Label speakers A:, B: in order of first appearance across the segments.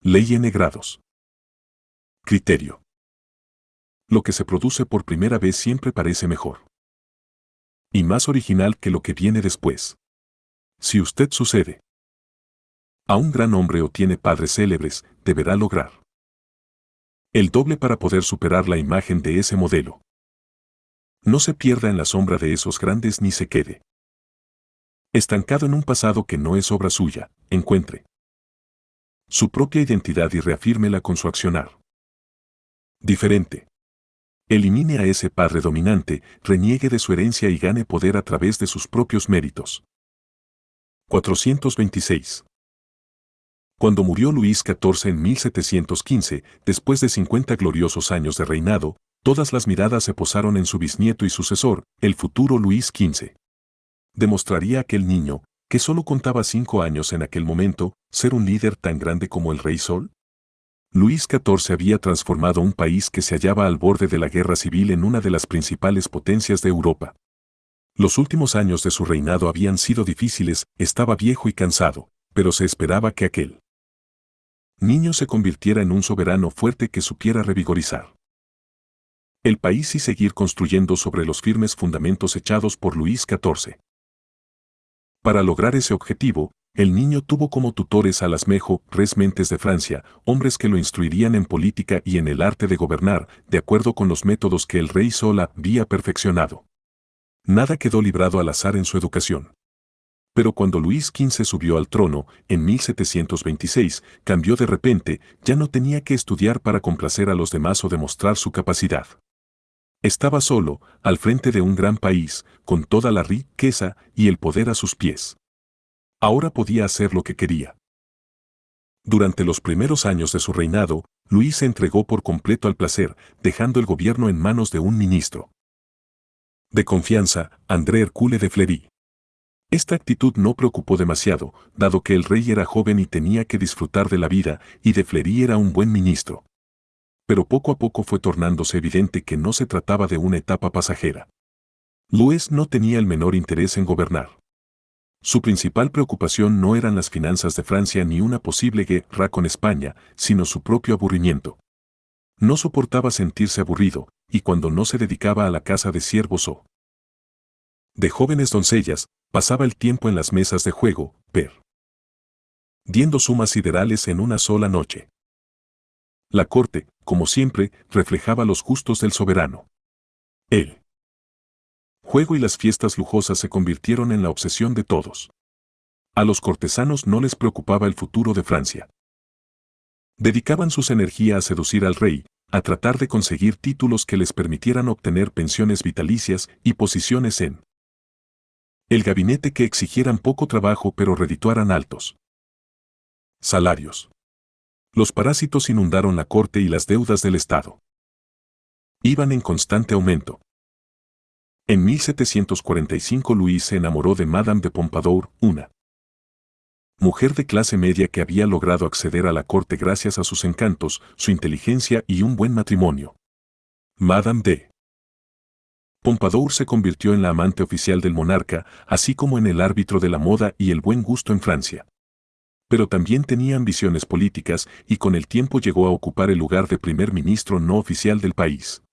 A: Ley N grados. Criterio. Lo que se produce por primera vez siempre parece mejor y más original que lo que viene después. Si usted sucede a un gran hombre o tiene padres célebres, deberá lograr el doble para poder superar la imagen de ese modelo. No se pierda en la sombra de esos grandes ni se quede estancado en un pasado que no es obra suya. Encuentre su propia identidad y reafírmela con su accionar diferente. Elimine a ese padre dominante, reniegue de su herencia y gane poder a través de sus propios méritos. 426. Cuando murió Luis XIV en 1715, después de 50 gloriosos años de reinado, todas las miradas se posaron en su bisnieto y sucesor, el futuro Luis XV. ¿Demostraría aquel niño, que solo contaba 5 años en aquel momento, ser un líder tan grande como el Rey Sol? Luis XIV había transformado un país que se hallaba al borde de la guerra civil en una de las principales potencias de Europa. Los últimos años de su reinado habían sido difíciles, estaba viejo y cansado, pero se esperaba que aquel niño se convirtiera en un soberano fuerte que supiera revigorizar el país y seguir construyendo sobre los firmes fundamentos echados por Luis XIV. Para lograr ese objetivo, el niño tuvo como tutores a las mejores mentes de Francia, hombres que lo instruirían en política y en el arte de gobernar, de acuerdo con los métodos que el Rey Sol había perfeccionado. Nada quedó librado al azar en su educación. Pero cuando Luis XV subió al trono, en 1726, cambió de repente, ya no tenía que estudiar para complacer a los demás o demostrar su capacidad. Estaba solo, al frente de un gran país, con toda la riqueza y el poder a sus pies. Ahora podía hacer lo que quería. Durante los primeros años de su reinado, Luis se entregó por completo al placer, dejando el gobierno en manos de un ministro de confianza, André Hercule de Fleury. Esta actitud no preocupó demasiado, dado que el rey era joven y tenía que disfrutar de la vida, y de Fleury era un buen ministro. Pero poco a poco fue tornándose evidente que no se trataba de una etapa pasajera. Luis no tenía el menor interés en gobernar. Su principal preocupación no eran las finanzas de Francia ni una posible guerra con España, sino su propio aburrimiento. No soportaba sentirse aburrido, y cuando no se dedicaba a la caza de ciervos o de jóvenes doncellas, pasaba el tiempo en las mesas de juego, perdiendo sumas siderales en una sola noche. La corte, como siempre, reflejaba los gustos del soberano. El juego y las fiestas lujosas se convirtieron en la obsesión de todos. A los cortesanos no les preocupaba el futuro de Francia. Dedicaban sus energías a seducir al rey, a tratar de conseguir títulos que les permitieran obtener pensiones vitalicias y posiciones en el gabinete que exigieran poco trabajo pero redituaran altos salarios. Los parásitos inundaron la corte y las deudas del Estado iban en constante aumento. En 1745 Luis se enamoró de Madame de Pompadour, una mujer de clase media que había logrado acceder a la corte gracias a sus encantos, su inteligencia y un buen matrimonio. Madame de Pompadour se convirtió en la amante oficial del monarca, así como en el árbitro de la moda y el buen gusto en Francia. Pero también tenía ambiciones políticas y con el tiempo llegó a ocupar el lugar de primer ministro no oficial del país.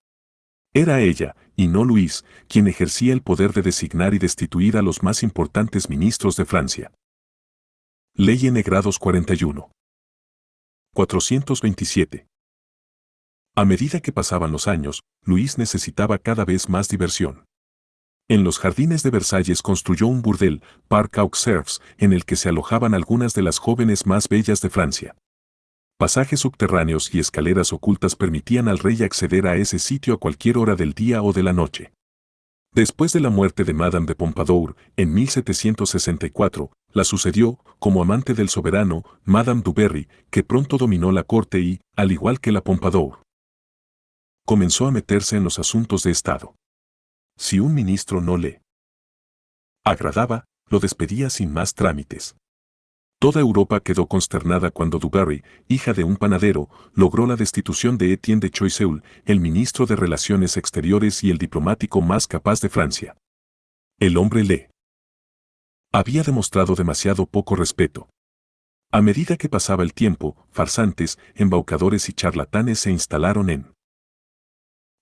A: Era ella, y no Luis, quien ejercía el poder de designar y destituir a los más importantes ministros de Francia. Ley N grados 41. 427. A medida que pasaban los años, Luis necesitaba cada vez más diversión. En los jardines de Versalles construyó un burdel, Parc aux Cerfs, en el que se alojaban algunas de las jóvenes más bellas de Francia. Pasajes subterráneos y escaleras ocultas permitían al rey acceder a ese sitio a cualquier hora del día o de la noche. Después de la muerte de Madame de Pompadour, en 1764, la sucedió, como amante del soberano, Madame du Barry, que pronto dominó la corte y, al igual que la Pompadour, comenzó a meterse en los asuntos de Estado. Si un ministro no le agradaba, lo despedía sin más trámites. Toda Europa quedó consternada cuando du Barry, hija de un panadero, logró la destitución de Etienne de Choiseul, el ministro de Relaciones Exteriores y el diplomático más capaz de Francia. El hombre le había demostrado demasiado poco respeto. A medida que pasaba el tiempo, farsantes, embaucadores y charlatanes se instalaron en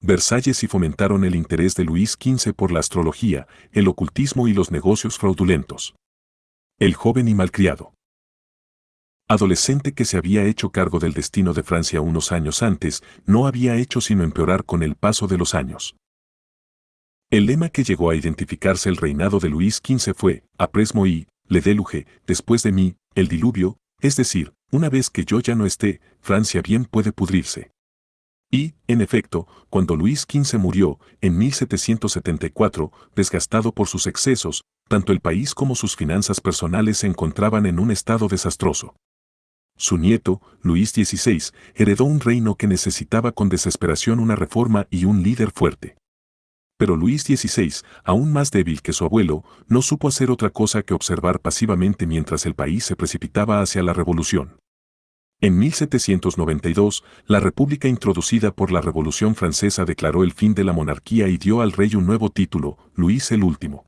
A: Versalles y fomentaron el interés de Luis XV por la astrología, el ocultismo y los negocios fraudulentos. El joven y malcriado adolescente que se había hecho cargo del destino de Francia unos años antes, no había hecho sino empeorar con el paso de los años. El lema que llegó a identificarse el reinado de Luis XV fue, après moi, le déluge, después de mí, el diluvio, es decir, una vez que yo ya no esté, Francia bien puede pudrirse. Y, en efecto, cuando Luis XV murió, en 1774, desgastado por sus excesos, tanto el país como sus finanzas personales se encontraban en un estado desastroso. Su nieto, Luis XVI, heredó un reino que necesitaba con desesperación una reforma y un líder fuerte. Pero Luis XVI, aún más débil que su abuelo, no supo hacer otra cosa que observar pasivamente mientras el país se precipitaba hacia la revolución. En 1792, la república introducida por la Revolución Francesa declaró el fin de la monarquía y dio al rey un nuevo título, Luis el Último.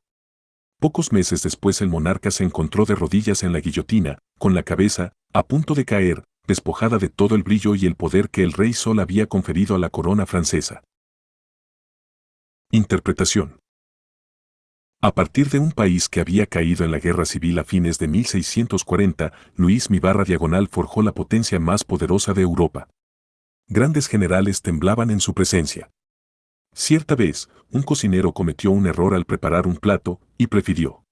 A: Pocos meses después el monarca se encontró de rodillas en la guillotina, con la cabeza, a punto de caer, despojada de todo el brillo y el poder que el rey Sol había conferido a la corona francesa. Interpretación. A partir de un país que había caído en la guerra civil a fines de 1640, Luis Mi/Diagonal forjó la potencia más poderosa de Europa. Grandes generales temblaban en su presencia. Cierta vez, un cocinero cometió un error al preparar un plato y prefirió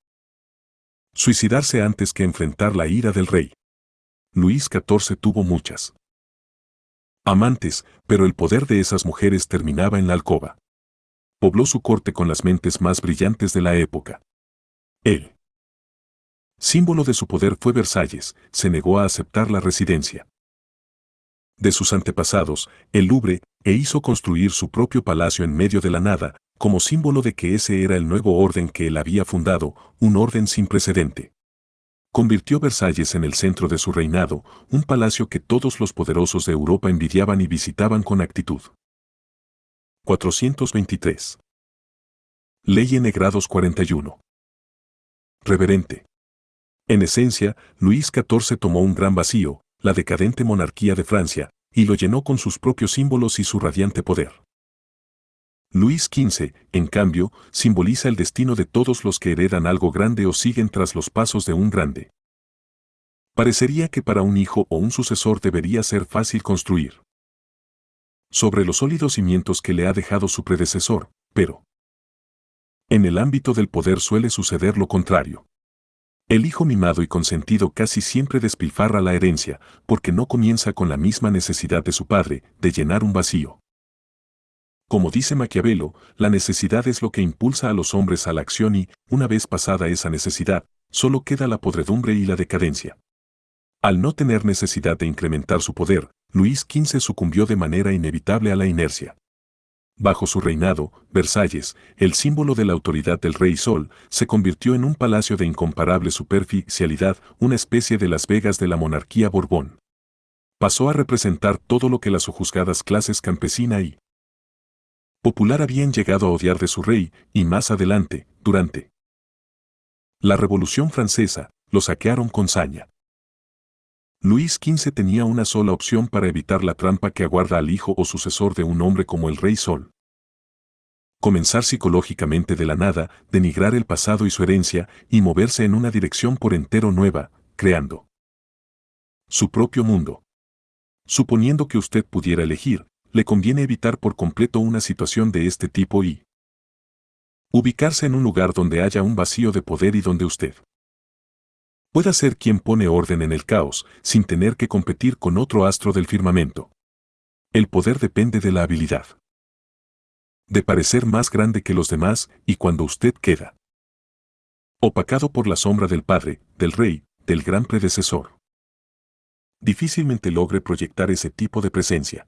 A: suicidarse antes que enfrentar la ira del rey. Luis XIV tuvo muchas amantes, pero el poder de esas mujeres terminaba en la alcoba. Pobló su corte con las mentes más brillantes de la época. El símbolo de su poder fue Versalles, se negó a aceptar la residencia de sus antepasados, el Louvre, e hizo construir su propio palacio en medio de la nada, como símbolo de que ese era el nuevo orden que él había fundado, un orden sin precedente. Convirtió Versalles en el centro de su reinado, un palacio que todos los poderosos de Europa envidiaban y visitaban con actitud. 423. Ley N. Grados 41. Reverente. En esencia, Luis XIV tomó un gran vacío, la decadente monarquía de Francia, y lo llenó con sus propios símbolos y su radiante poder. Luis XV, en cambio, simboliza el destino de todos los que heredan algo grande o siguen tras los pasos de un grande. Parecería que para un hijo o un sucesor debería ser fácil construir sobre los sólidos cimientos que le ha dejado su predecesor, pero en el ámbito del poder suele suceder lo contrario. El hijo mimado y consentido casi siempre despilfarra la herencia, porque no comienza con la misma necesidad de su padre, de llenar un vacío. Como dice Maquiavelo, la necesidad es lo que impulsa a los hombres a la acción y, una vez pasada esa necesidad, solo queda la podredumbre y la decadencia. Al no tener necesidad de incrementar su poder, Luis XV sucumbió de manera inevitable a la inercia. Bajo su reinado, Versalles, el símbolo de la autoridad del Rey Sol, se convirtió en un palacio de incomparable superficialidad, una especie de Las Vegas de la monarquía Borbón. Pasó a representar todo lo que las sojuzgadas clases campesina y popular habían llegado a odiar de su rey, y más adelante, durante la Revolución Francesa, lo saquearon con saña. Luis XV tenía una sola opción para evitar la trampa que aguarda al hijo o sucesor de un hombre como el Rey Sol. Comenzar psicológicamente de la nada, denigrar el pasado y su herencia, y moverse en una dirección por entero nueva, creando su propio mundo. Suponiendo que usted pudiera elegir, le conviene evitar por completo una situación de este tipo y ubicarse en un lugar donde haya un vacío de poder y donde usted pueda ser quien pone orden en el caos, sin tener que competir con otro astro del firmamento. El poder depende de la habilidad de parecer más grande que los demás, y cuando usted queda opacado por la sombra del padre, del rey, del gran predecesor, difícilmente logre proyectar ese tipo de presencia.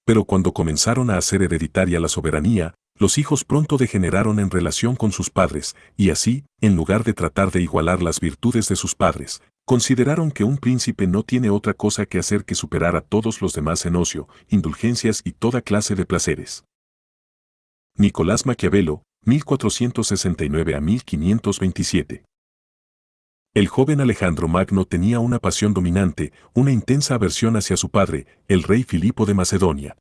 A: Pero cuando comenzaron a hacer hereditaria la soberanía, los hijos pronto degeneraron en relación con sus padres, y así, en lugar de tratar de igualar las virtudes de sus padres, consideraron que un príncipe no tiene otra cosa que hacer que superar a todos los demás en ocio, indulgencias y toda clase de placeres. Nicolás Maquiavelo, 1469 a 1527. El joven Alejandro Magno tenía una pasión dominante, una intensa aversión hacia su padre, el rey Filipo de Macedonia.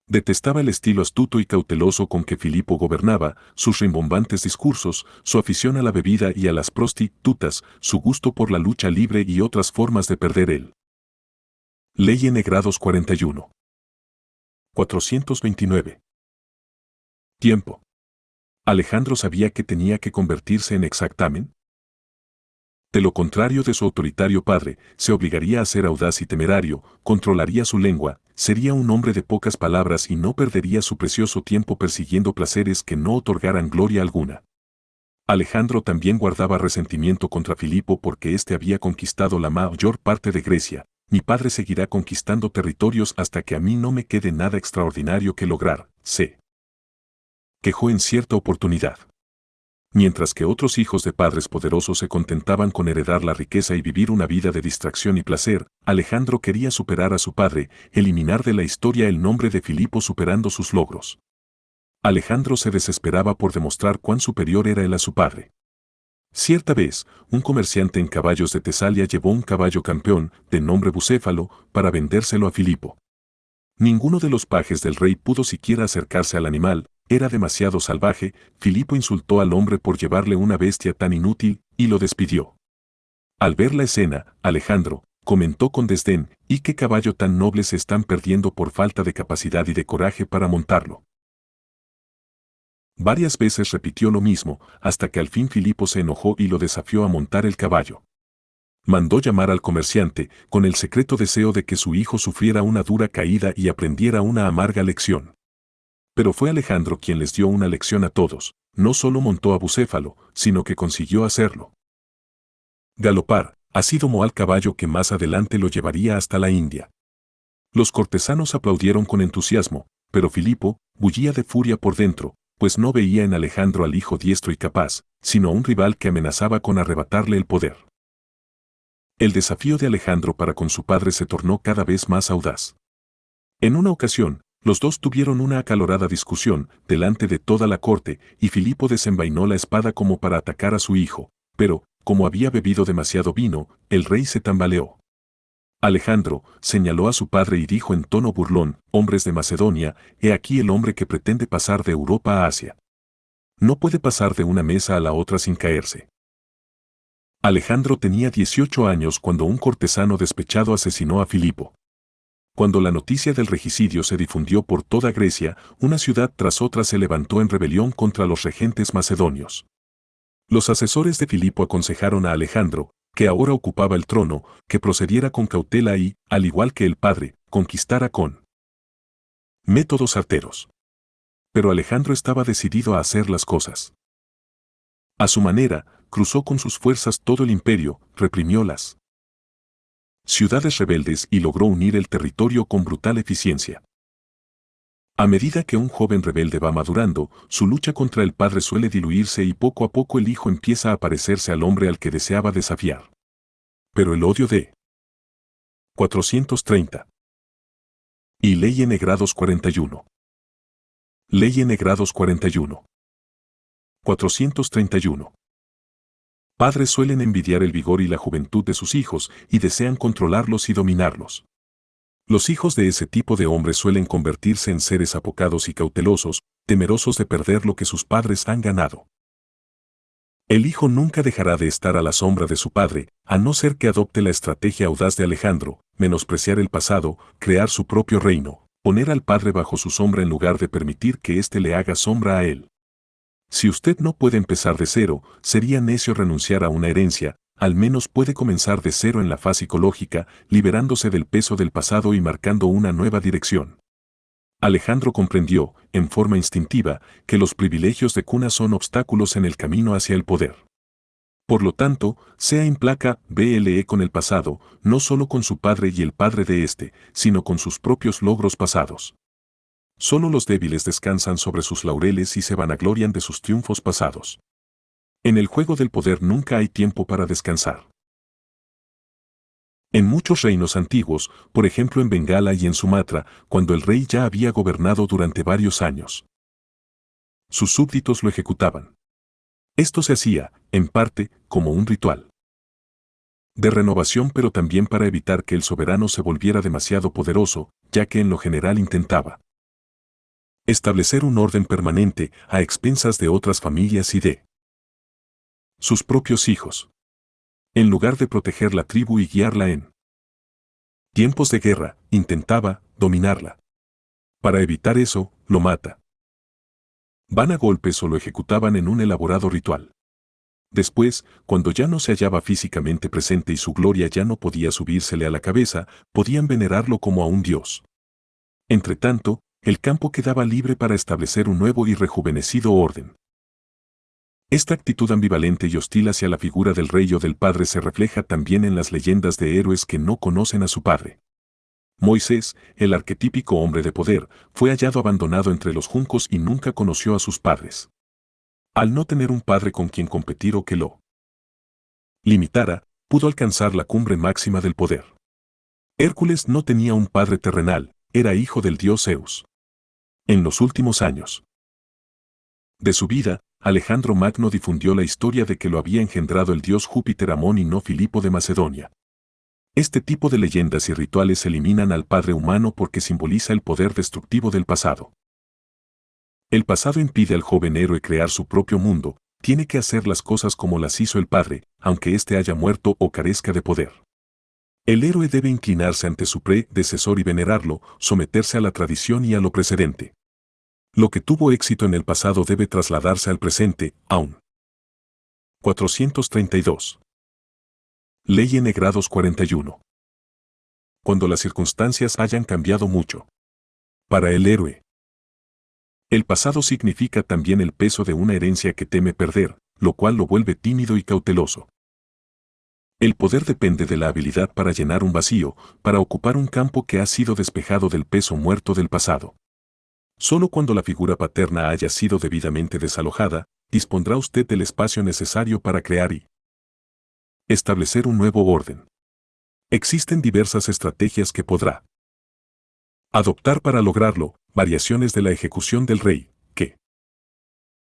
A: Detestaba el estilo astuto y cauteloso con que Filipo gobernaba, sus rimbombantes discursos, su afición a la bebida y a las prostitutas, su gusto por la lucha libre y otras formas de perder él. Ley N. Grados 41. 429. Tiempo. Alejandro sabía que tenía que convertirse en exactamen. De lo contrario de su autoritario padre, se obligaría a ser audaz y temerario, controlaría su lengua, sería un hombre de pocas palabras y no perdería su precioso tiempo persiguiendo placeres que no otorgaran gloria alguna. Alejandro también guardaba resentimiento contra Filipo porque éste había conquistado la mayor parte de Grecia. Mi padre seguirá conquistando territorios hasta que a mí no me quede nada extraordinario que lograr, se quejó en cierta oportunidad. Mientras que otros hijos de padres poderosos se contentaban con heredar la riqueza y vivir una vida de distracción y placer, Alejandro quería superar a su padre, eliminar de la historia el nombre de Filipo superando sus logros. Alejandro se desesperaba por demostrar cuán superior era él a su padre. Cierta vez, un comerciante en caballos de Tesalia llevó un caballo campeón, de nombre Bucéfalo, para vendérselo a Filipo. Ninguno de los pajes del rey pudo siquiera acercarse al animal, era demasiado salvaje. Filipo insultó al hombre por llevarle una bestia tan inútil, y lo despidió. Al ver la escena, Alejandro comentó con desdén, ¿y qué caballo tan noble se están perdiendo por falta de capacidad y de coraje para montarlo? Varias veces repitió lo mismo, hasta que al fin Filipo se enojó y lo desafió a montar el caballo. Mandó llamar al comerciante, con el secreto deseo de que su hijo sufriera una dura caída y aprendiera una amarga lección. Pero fue Alejandro quien les dio una lección a todos, no solo montó a Bucéfalo, sino que consiguió hacerlo galopar, así domó al caballo que más adelante lo llevaría hasta la India. Los cortesanos aplaudieron con entusiasmo, pero Filipo bullía de furia por dentro, pues no veía en Alejandro al hijo diestro y capaz, sino a un rival que amenazaba con arrebatarle el poder. El desafío de Alejandro para con su padre se tornó cada vez más audaz. En una ocasión, los dos tuvieron una acalorada discusión delante de toda la corte y Filipo desenvainó la espada como para atacar a su hijo, pero, como había bebido demasiado vino, el rey se tambaleó. Alejandro señaló a su padre y dijo en tono burlón, hombres de Macedonia, he aquí el hombre que pretende pasar de Europa a Asia. No puede pasar de una mesa a la otra sin caerse. Alejandro tenía 18 años cuando un cortesano despechado asesinó a Filipo. Cuando la noticia del regicidio se difundió por toda Grecia, una ciudad tras otra se levantó en rebelión contra los regentes macedonios. Los asesores de Filipo aconsejaron a Alejandro, que ahora ocupaba el trono, que procediera con cautela y, al igual que el padre, conquistara con métodos certeros. Pero Alejandro estaba decidido a hacer las cosas a su manera, cruzó con sus fuerzas todo el imperio, reprimió las ciudades rebeldes y logró unir el territorio con brutal eficiencia. A medida que un joven rebelde va madurando, su lucha contra el padre suele diluirse y poco a poco el hijo empieza a parecerse al hombre al que deseaba desafiar. Pero el odio de 430. Y Ley N. Grados 41. Ley N. Grados 41. 431. Padres suelen envidiar el vigor y la juventud de sus hijos y desean controlarlos y dominarlos. Los hijos de ese tipo de hombres suelen convertirse en seres apocados y cautelosos, temerosos de perder lo que sus padres han ganado. El hijo nunca dejará de estar a la sombra de su padre, a no ser que adopte la estrategia audaz de Alejandro, menospreciar el pasado, crear su propio reino, poner al padre bajo su sombra en lugar de permitir que éste le haga sombra a él. Si usted no puede empezar de cero, sería necio renunciar a una herencia, al menos puede comenzar de cero en la fase psicológica, liberándose del peso del pasado y marcando una nueva dirección. Alejandro comprendió, en forma instintiva, que los privilegios de cuna son obstáculos en el camino hacia el poder. Por lo tanto, sea implacable con el pasado, no solo con su padre y el padre de éste, sino con sus propios logros pasados. Solo los débiles descansan sobre sus laureles y se vanaglorian de sus triunfos pasados. En el juego del poder nunca hay tiempo para descansar. En muchos reinos antiguos, por ejemplo en Bengala y en Sumatra, cuando el rey ya había gobernado durante varios años, sus súbditos lo ejecutaban. Esto se hacía, en parte, como un ritual. de renovación, pero también para evitar que el soberano se volviera demasiado poderoso, ya que en lo general intentaba establecer un orden permanente a expensas de otras familias y de sus propios hijos. En lugar de proteger la tribu y guiarla en tiempos de guerra, intentaba dominarla. Para evitar eso, lo mata. Van a golpes o lo ejecutaban en un elaborado ritual. Después, cuando ya no se hallaba físicamente presente y su gloria ya no podía subírsele a la cabeza, podían venerarlo como a un dios. Entretanto, el campo quedaba libre para establecer un nuevo y rejuvenecido orden. Esta actitud ambivalente y hostil hacia la figura del rey o del padre se refleja también en las leyendas de héroes que no conocen a su padre. Moisés, el arquetípico hombre de poder, fue hallado abandonado entre los juncos y nunca conoció a sus padres. Al no tener un padre con quien competir o que lo limitara, pudo alcanzar la cumbre máxima del poder. Hércules no tenía un padre terrenal, era hijo del dios Zeus. En los últimos años de su vida, Alejandro Magno difundió la historia de que lo había engendrado el dios Júpiter Amón y no Filipo de Macedonia. Este tipo de leyendas y rituales eliminan al padre humano porque simboliza el poder destructivo del pasado. El pasado impide al joven héroe crear su propio mundo, tiene que hacer las cosas como las hizo el padre, aunque éste haya muerto o carezca de poder. El héroe debe inclinarse ante su predecesor y venerarlo, someterse a la tradición y a lo precedente. Lo que tuvo éxito en el pasado debe trasladarse al presente, aún. 432. Ley N grados 41. Cuando las circunstancias hayan cambiado mucho. Para el héroe, el pasado significa también el peso de una herencia que teme perder, lo cual lo vuelve tímido y cauteloso. El poder depende de la habilidad para llenar un vacío, para ocupar un campo que ha sido despejado del peso muerto del pasado. Solo cuando la figura paterna haya sido debidamente desalojada, dispondrá usted del espacio necesario para crear y establecer un nuevo orden. Existen diversas estrategias que podrá adoptar para lograrlo, variaciones de la ejecución del rey, que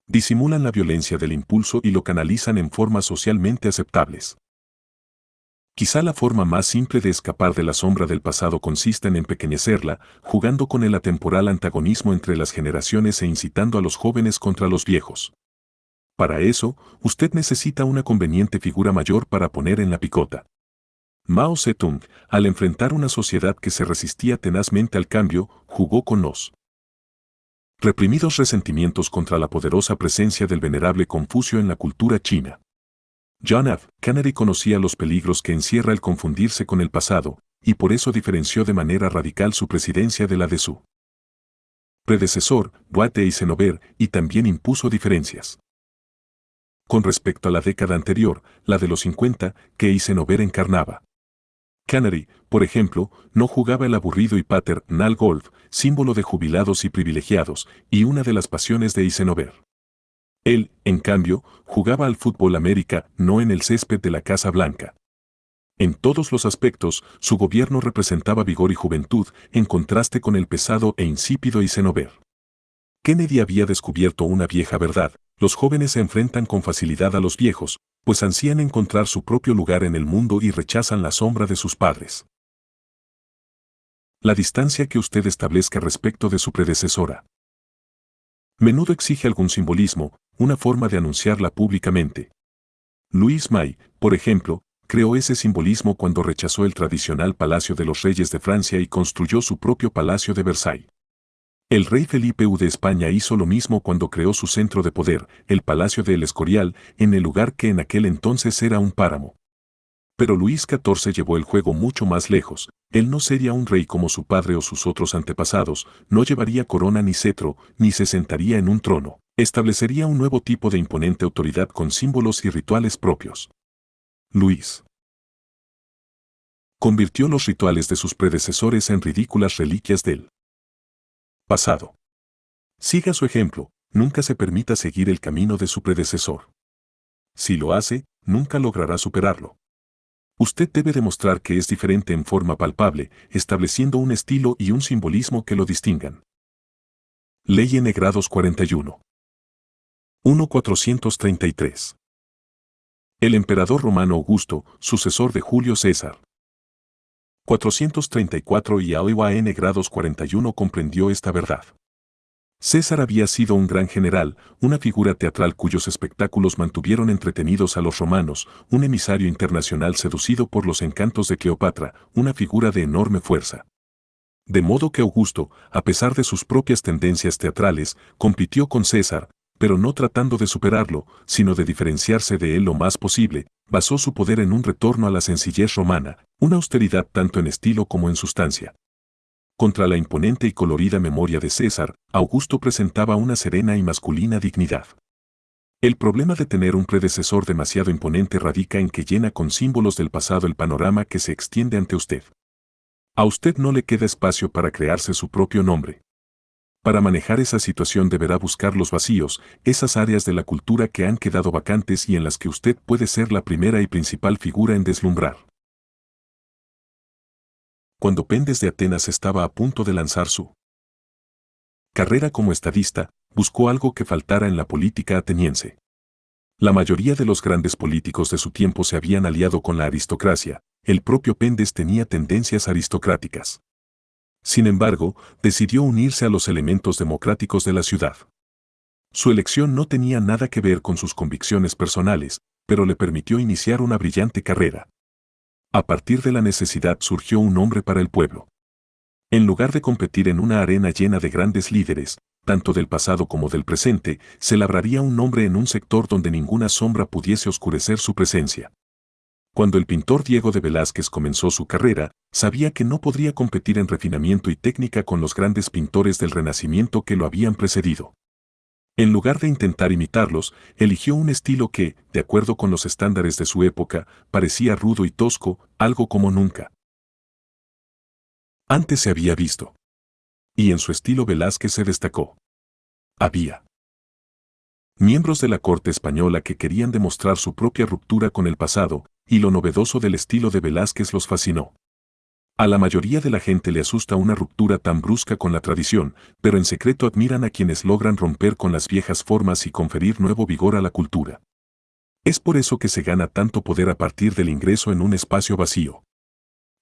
A: disimulan la violencia del impulso y lo canalizan en formas socialmente aceptables. Quizá la forma más simple de escapar de la sombra del pasado consista en empequeñecerla, jugando con el atemporal antagonismo entre las generaciones e incitando a los jóvenes contra los viejos. Para eso, usted necesita una conveniente figura mayor para poner en la picota. Mao Zedong, al enfrentar una sociedad que se resistía tenazmente al cambio, jugó con los reprimidos resentimientos contra la poderosa presencia del venerable Confucio en la cultura china. John F. Kennedy conocía los peligros que encierra el confundirse con el pasado, y por eso diferenció de manera radical su presidencia de la de su predecesor, Dwight Eisenhower, y también impuso diferencias con respecto a la década anterior, la de los 50, que Eisenhower encarnaba. Kennedy, por ejemplo, no jugaba el aburrido y paternal golf, símbolo de jubilados y privilegiados, y una de las pasiones de Eisenhower. Él, en cambio, jugaba al fútbol América, no en el césped de la Casa Blanca. En todos los aspectos, su gobierno representaba vigor y juventud, en contraste con el pesado e insípido Eisenhower. Kennedy había descubierto una vieja verdad: los jóvenes se enfrentan con facilidad a los viejos, pues ansían encontrar su propio lugar en el mundo y rechazan la sombra de sus padres. La distancia que usted establezca respecto de su predecesora menudo exige algún simbolismo, una forma de anunciarla públicamente. Louis May, por ejemplo, creó ese simbolismo cuando rechazó el tradicional Palacio de los Reyes de Francia y construyó su propio Palacio de Versailles. El rey Felipe I de España hizo lo mismo cuando creó su centro de poder, el Palacio de El Escorial, en el lugar que en aquel entonces era un páramo. Pero Luis XIV llevó el juego mucho más lejos. Él no sería un rey como su padre o sus otros antepasados, no llevaría corona ni cetro, ni se sentaría en un trono. Establecería un nuevo tipo de imponente autoridad con símbolos y rituales propios. Luis convirtió los rituales de sus predecesores en ridículas reliquias del pasado. Siga su ejemplo, nunca se permita seguir el camino de su predecesor. Si lo hace, nunca logrará superarlo. Usted debe demostrar que es diferente en forma palpable, estableciendo un estilo y un simbolismo que lo distingan. Ley N grados 41. 1.433. El emperador romano Augusto, sucesor de Julio César. 434 y AON grados 41 comprendió esta verdad. César había sido un gran general, una figura teatral cuyos espectáculos mantuvieron entretenidos a los romanos, un emisario internacional seducido por los encantos de Cleopatra, una figura de enorme fuerza. De modo que Augusto, a pesar de sus propias tendencias teatrales, compitió con César, pero no tratando de superarlo, sino de diferenciarse de él lo más posible, basó su poder en un retorno a la sencillez romana, una austeridad tanto en estilo como en sustancia. Contra la imponente y colorida memoria de César, Augusto presentaba una serena y masculina dignidad. El problema de tener un predecesor demasiado imponente radica en que llena con símbolos del pasado el panorama que se extiende ante usted. A usted no le queda espacio para crearse su propio nombre. Para manejar esa situación deberá buscar los vacíos, esas áreas de la cultura que han quedado vacantes y en las que usted puede ser la primera y principal figura en deslumbrar. Cuando Pendes de Atenas estaba a punto de lanzar su carrera como estadista, buscó algo que faltara en la política ateniense. La mayoría de los grandes políticos de su tiempo se habían aliado con la aristocracia, el propio Pendes tenía tendencias aristocráticas. Sin embargo, decidió unirse a los elementos democráticos de la ciudad. Su elección no tenía nada que ver con sus convicciones personales, pero le permitió iniciar una brillante carrera. A partir de la necesidad surgió un hombre para el pueblo. En lugar de competir en una arena llena de grandes líderes, tanto del pasado como del presente, se labraría un nombre en un sector donde ninguna sombra pudiese oscurecer su presencia. Cuando el pintor Diego de Velázquez comenzó su carrera, sabía que no podría competir en refinamiento y técnica con los grandes pintores del Renacimiento que lo habían precedido. En lugar de intentar imitarlos, eligió un estilo que, de acuerdo con los estándares de su época, parecía rudo y tosco, algo como nunca antes se había visto. Y en su estilo Velázquez se destacó. Había miembros de la corte española que querían demostrar su propia ruptura con el pasado, y lo novedoso del estilo de Velázquez los fascinó. A la mayoría de la gente le asusta una ruptura tan brusca con la tradición, pero en secreto admiran a quienes logran romper con las viejas formas y conferir nuevo vigor a la cultura. Es por eso que se gana tanto poder a partir del ingreso en un espacio vacío.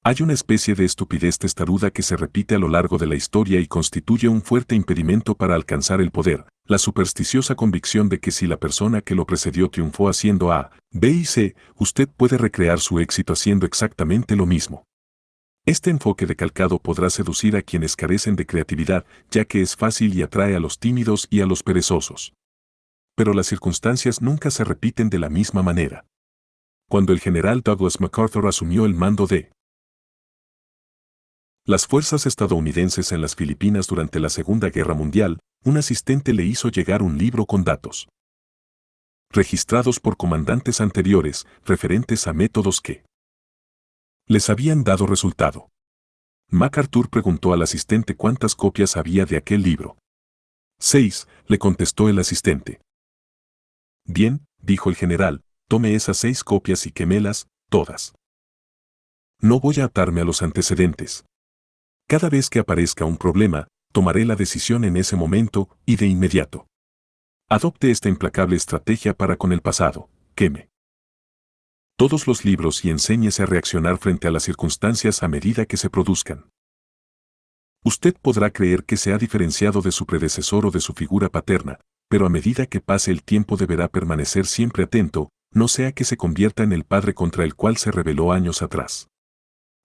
A: Hay una especie de estupidez testaruda que se repite a lo largo de la historia y constituye un fuerte impedimento para alcanzar el poder, la supersticiosa convicción de que si la persona que lo precedió triunfó haciendo A, B y C, usted puede recrear su éxito haciendo exactamente lo mismo. Este enfoque decalcado podrá seducir a quienes carecen de creatividad, ya que es fácil y atrae a los tímidos y a los perezosos. Pero las circunstancias nunca se repiten de la misma manera. Cuando el general Douglas MacArthur asumió el mando de las fuerzas estadounidenses en las Filipinas durante la Segunda Guerra Mundial, un asistente le hizo llegar un libro con datos registrados por comandantes anteriores, referentes a métodos que les habían dado resultado. MacArthur preguntó al asistente cuántas copias había de aquel libro. 6, le contestó el asistente. Bien, dijo el general, tome esas 6 copias y quémelas, todas. No voy a atarme a los antecedentes. Cada vez que aparezca un problema, tomaré la decisión en ese momento y de inmediato. Adopte esta implacable estrategia para con el pasado, queme todos los libros y enséñese a reaccionar frente a las circunstancias a medida que se produzcan. Usted podrá creer que se ha diferenciado de su predecesor o de su figura paterna, pero a medida que pase el tiempo deberá permanecer siempre atento, no sea que se convierta en el padre contra el cual se rebeló años atrás.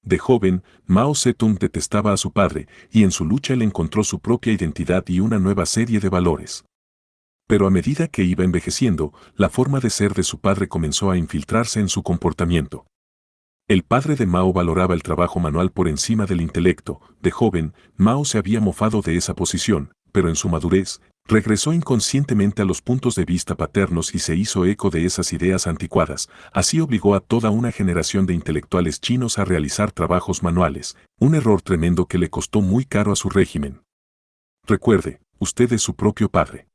A: De joven, Mao Zedong detestaba a su padre, y en su lucha él encontró su propia identidad y una nueva serie de valores. Pero a medida que iba envejeciendo, la forma de ser de su padre comenzó a infiltrarse en su comportamiento. El padre de Mao valoraba el trabajo manual por encima del intelecto. De joven, Mao se había mofado de esa posición, pero en su madurez, regresó inconscientemente a los puntos de vista paternos y se hizo eco de esas ideas anticuadas. Así obligó a toda una generación de intelectuales chinos a realizar trabajos manuales, un error tremendo que le costó muy caro a su régimen. Recuerde, usted es su propio padre.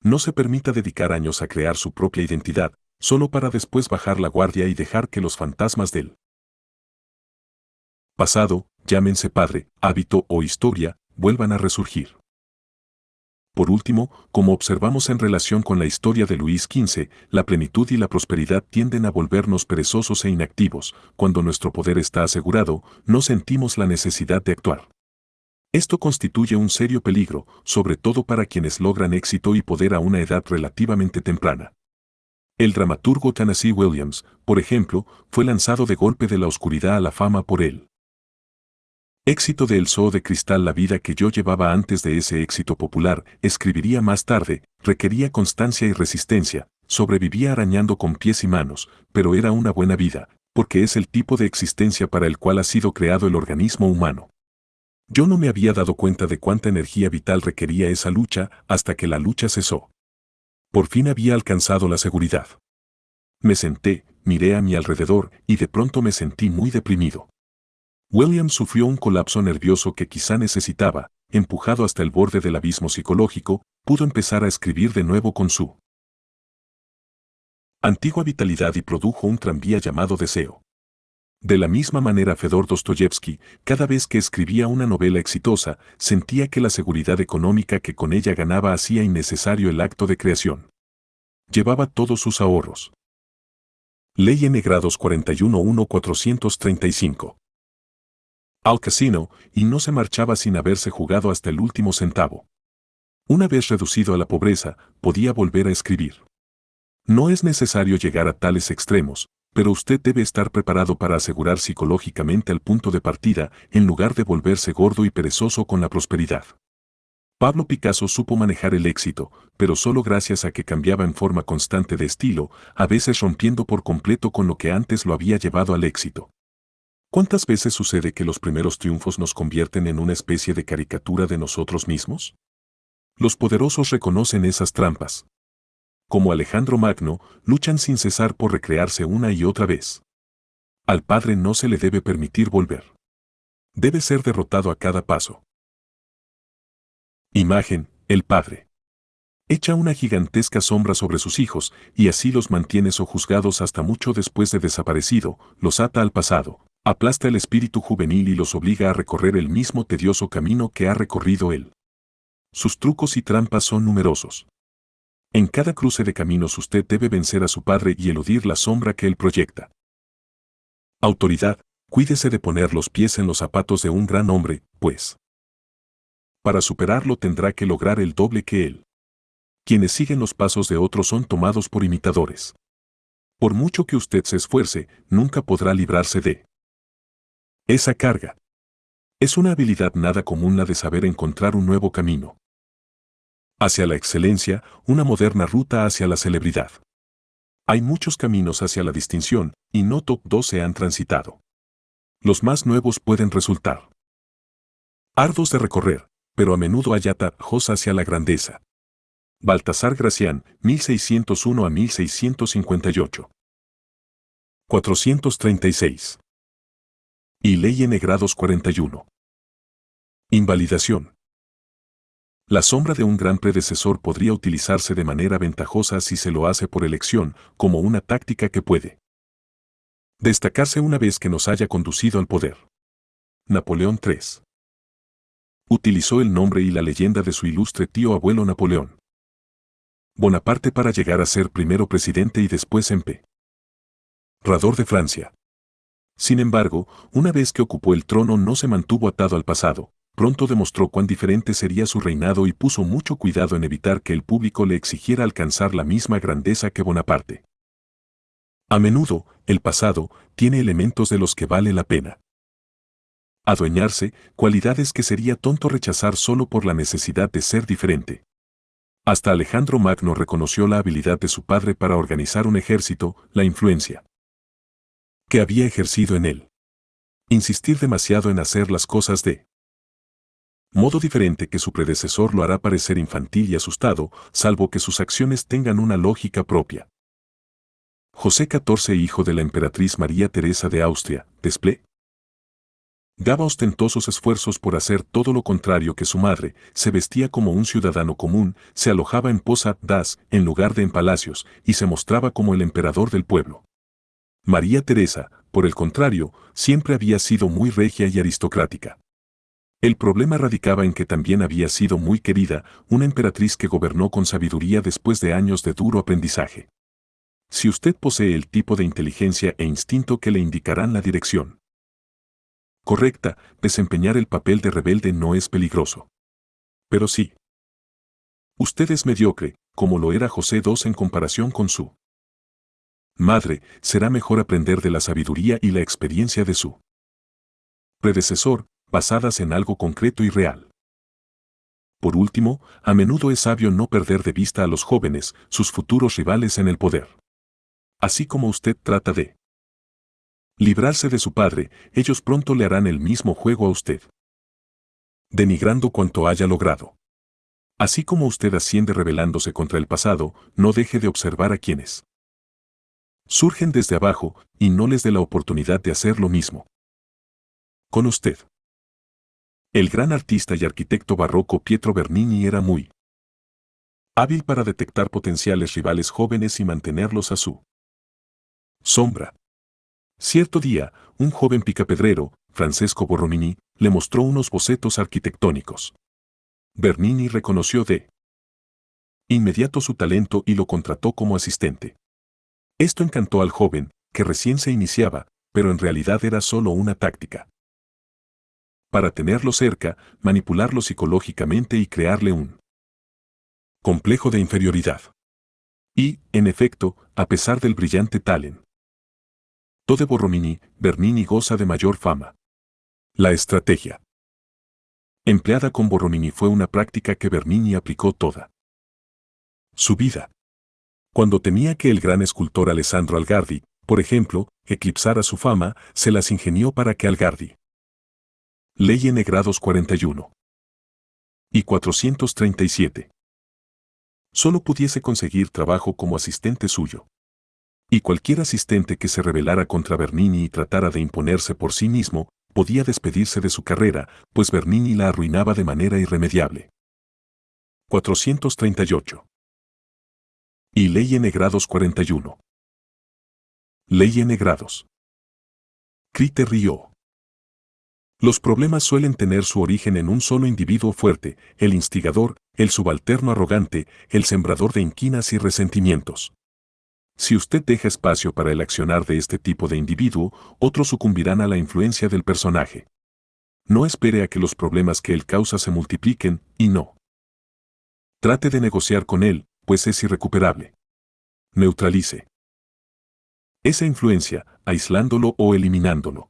A: No se permita dedicar años a crear su propia identidad, solo para después bajar la guardia y dejar que los fantasmas del pasado, llámense padre, hábito o historia, vuelvan a resurgir. Por último, como observamos en relación con la historia de Luis XV, la plenitud y la prosperidad tienden a volvernos perezosos e inactivos. Cuando nuestro poder está asegurado, no sentimos la necesidad de actuar. Esto constituye un serio peligro, sobre todo para quienes logran éxito y poder a una edad relativamente temprana. El dramaturgo Tennessee Williams, por ejemplo, fue lanzado de golpe de la oscuridad a la fama por él. Éxito de El Zoo de Cristal. La vida que yo llevaba antes de ese éxito popular, escribiría más tarde, requería constancia y resistencia, sobrevivía arañando con pies y manos, pero era una buena vida, porque es el tipo de existencia para el cual ha sido creado el organismo humano. Yo no me había dado cuenta de cuánta energía vital requería esa lucha hasta que la lucha cesó. Por fin había alcanzado la seguridad. Me senté, miré a mi alrededor y de pronto me sentí muy deprimido. Williams sufrió un colapso nervioso que quizá necesitaba, empujado hasta el borde del abismo psicológico, pudo empezar a escribir de nuevo con su antigua vitalidad y produjo un tranvía llamado Deseo. De la misma manera Fedor Dostoyevsky, cada vez que escribía una novela exitosa, sentía que la seguridad económica que con ella ganaba hacía innecesario el acto de creación. Llevaba todos sus ahorros. Ley N grados 41.1.435. Al casino, y no se marchaba sin haberse jugado hasta el último centavo. Una vez reducido a la pobreza, podía volver a escribir. No es necesario llegar a tales extremos, pero usted debe estar preparado para asegurar psicológicamente el punto de partida, en lugar de volverse gordo y perezoso con la prosperidad. Pablo Picasso supo manejar el éxito, pero solo gracias a que cambiaba en forma constante de estilo, a veces rompiendo por completo con lo que antes lo había llevado al éxito. ¿Cuántas veces sucede que los primeros triunfos nos convierten en una especie de caricatura de nosotros mismos? Los poderosos reconocen esas trampas. Como Alejandro Magno, luchan sin cesar por recrearse una y otra vez. Al padre no se le debe permitir volver. Debe ser derrotado a cada paso. Imagen, el padre. Echa una gigantesca sombra sobre sus hijos, y así los mantiene sojuzgados hasta mucho después de desaparecido, los ata al pasado, aplasta el espíritu juvenil y los obliga a recorrer el mismo tedioso camino que ha recorrido él. Sus trucos y trampas son numerosos. En cada cruce de caminos usted debe vencer a su padre y eludir la sombra que él proyecta. Autoridad, cuídese de poner los pies en los zapatos de un gran hombre, pues para superarlo tendrá que lograr el doble que él. Quienes siguen los pasos de otros son tomados por imitadores. Por mucho que usted se esfuerce, nunca podrá librarse de esa carga. Es una habilidad nada común la de saber encontrar un nuevo camino hacia la excelencia, una moderna ruta hacia la celebridad. Hay muchos caminos hacia la distinción, y no todos se han transitado. Los más nuevos pueden resultar arduos de recorrer, pero a menudo hay atajos hacia la grandeza. Baltasar Gracián, 1601 a 1658. 436. Y Ley N grados 41. Invalidación. La sombra de un gran predecesor podría utilizarse de manera ventajosa si se lo hace por elección, como una táctica que puede destacarse una vez que nos haya conducido al poder. Napoleón III. Utilizó el nombre y la leyenda de su ilustre tío abuelo Napoleón Bonaparte para llegar a ser primero presidente y después emperador de Francia. Sin embargo, una vez que ocupó el trono no se mantuvo atado al pasado, pronto demostró cuán diferente sería su reinado y puso mucho cuidado en evitar que el público le exigiera alcanzar la misma grandeza que Bonaparte. A menudo, el pasado tiene elementos de los que vale la pena adueñarse, cualidades que sería tonto rechazar solo por la necesidad de ser diferente. Hasta Alejandro Magno reconoció la habilidad de su padre para organizar un ejército, la influencia que había ejercido en él. Insistir demasiado en hacer las cosas de modo diferente que su predecesor lo hará parecer infantil y asustado, salvo que sus acciones tengan una lógica propia. José XIV, hijo de la emperatriz María Teresa de Austria, daba ostentosos esfuerzos por hacer todo lo contrario que su madre, se vestía como un ciudadano común, se alojaba en posadas en lugar de en palacios, y se mostraba como el emperador del pueblo. María Teresa, por el contrario, siempre había sido muy regia y aristocrática. El problema radicaba en que también había sido muy querida, una emperatriz que gobernó con sabiduría después de años de duro aprendizaje. Si usted posee el tipo de inteligencia e instinto que le indicarán la dirección correcta, desempeñar el papel de rebelde no es peligroso. Pero sí, usted es mediocre, como lo era José II en comparación con su madre, será mejor aprender de la sabiduría y la experiencia de su predecesor, basadas en algo concreto y real. Por último, a menudo es sabio no perder de vista a los jóvenes, sus futuros rivales en el poder. Así como usted trata de librarse de su padre, ellos pronto le harán el mismo juego a usted, denigrando cuanto haya logrado. Así como usted asciende rebelándose contra el pasado, no deje de observar a quienes surgen desde abajo y no les dé la oportunidad de hacer lo mismo. Con usted. El gran artista y arquitecto barroco Pietro Bernini era muy hábil para detectar potenciales rivales jóvenes y mantenerlos a su sombra. Cierto día, un joven picapedrero, Francesco Borromini, le mostró unos bocetos arquitectónicos. Bernini reconoció de inmediato su talento y lo contrató como asistente. Esto encantó al joven, que recién se iniciaba, pero en realidad era solo una táctica para tenerlo cerca, manipularlo psicológicamente y crearle un complejo de inferioridad. Y, en efecto, a pesar del brillante talento de Borromini, Bernini goza de mayor fama. La estrategia empleada con Borromini fue una práctica que Bernini aplicó toda su vida. Cuando temía que el gran escultor Alessandro Algardi, por ejemplo, eclipsara su fama, se las ingenió para que Algardi, Ley N grados 41 y 437, solo pudiese conseguir trabajo como asistente suyo. Y cualquier asistente que se rebelara contra Bernini y tratara de imponerse por sí mismo, podía despedirse de su carrera, pues Bernini la arruinaba de manera irremediable. 438. Y Ley N grados 41. Ley N grados. Crite Río. Los problemas suelen tener su origen en un solo individuo fuerte, el instigador, el subalterno arrogante, el sembrador de inquinas y resentimientos. Si usted deja espacio para el accionar de este tipo de individuo, otros sucumbirán a la influencia del personaje. No espere a que los problemas que él causa se multipliquen, y no trate de negociar con él, pues es irrecuperable. Neutralice esa influencia, aislándolo o eliminándolo.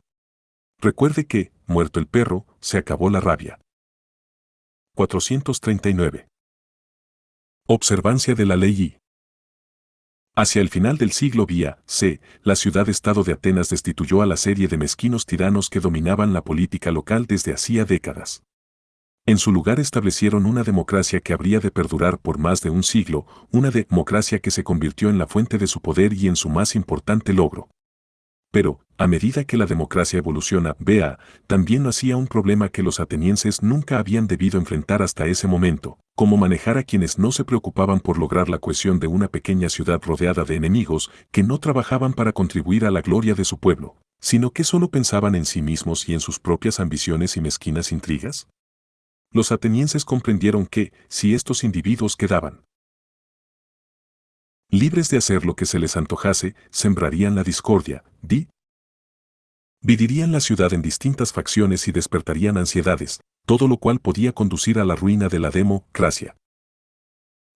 A: Recuerde que, muerto el perro, se acabó la rabia. 439. Observancia de la ley I. Hacia el final del siglo VIA-C, la ciudad-estado de Atenas destituyó a la serie de mezquinos tiranos que dominaban la política local desde hacía décadas. En su lugar establecieron una democracia que habría de perdurar por más de un siglo, una democracia que se convirtió en la fuente de su poder y en su más importante logro. Pero, a medida que la democracia evoluciona, también nacía un problema que los atenienses nunca habían debido enfrentar hasta ese momento, cómo manejar a quienes no se preocupaban por lograr la cohesión de una pequeña ciudad rodeada de enemigos que no trabajaban para contribuir a la gloria de su pueblo, sino que solo pensaban en sí mismos y en sus propias ambiciones y mezquinas intrigas. Los atenienses comprendieron que, si estos individuos quedaban libres de hacer lo que se les antojase, sembrarían la discordia, dividirían la ciudad en distintas facciones y despertarían ansiedades, todo lo cual podía conducir a la ruina de la democracia.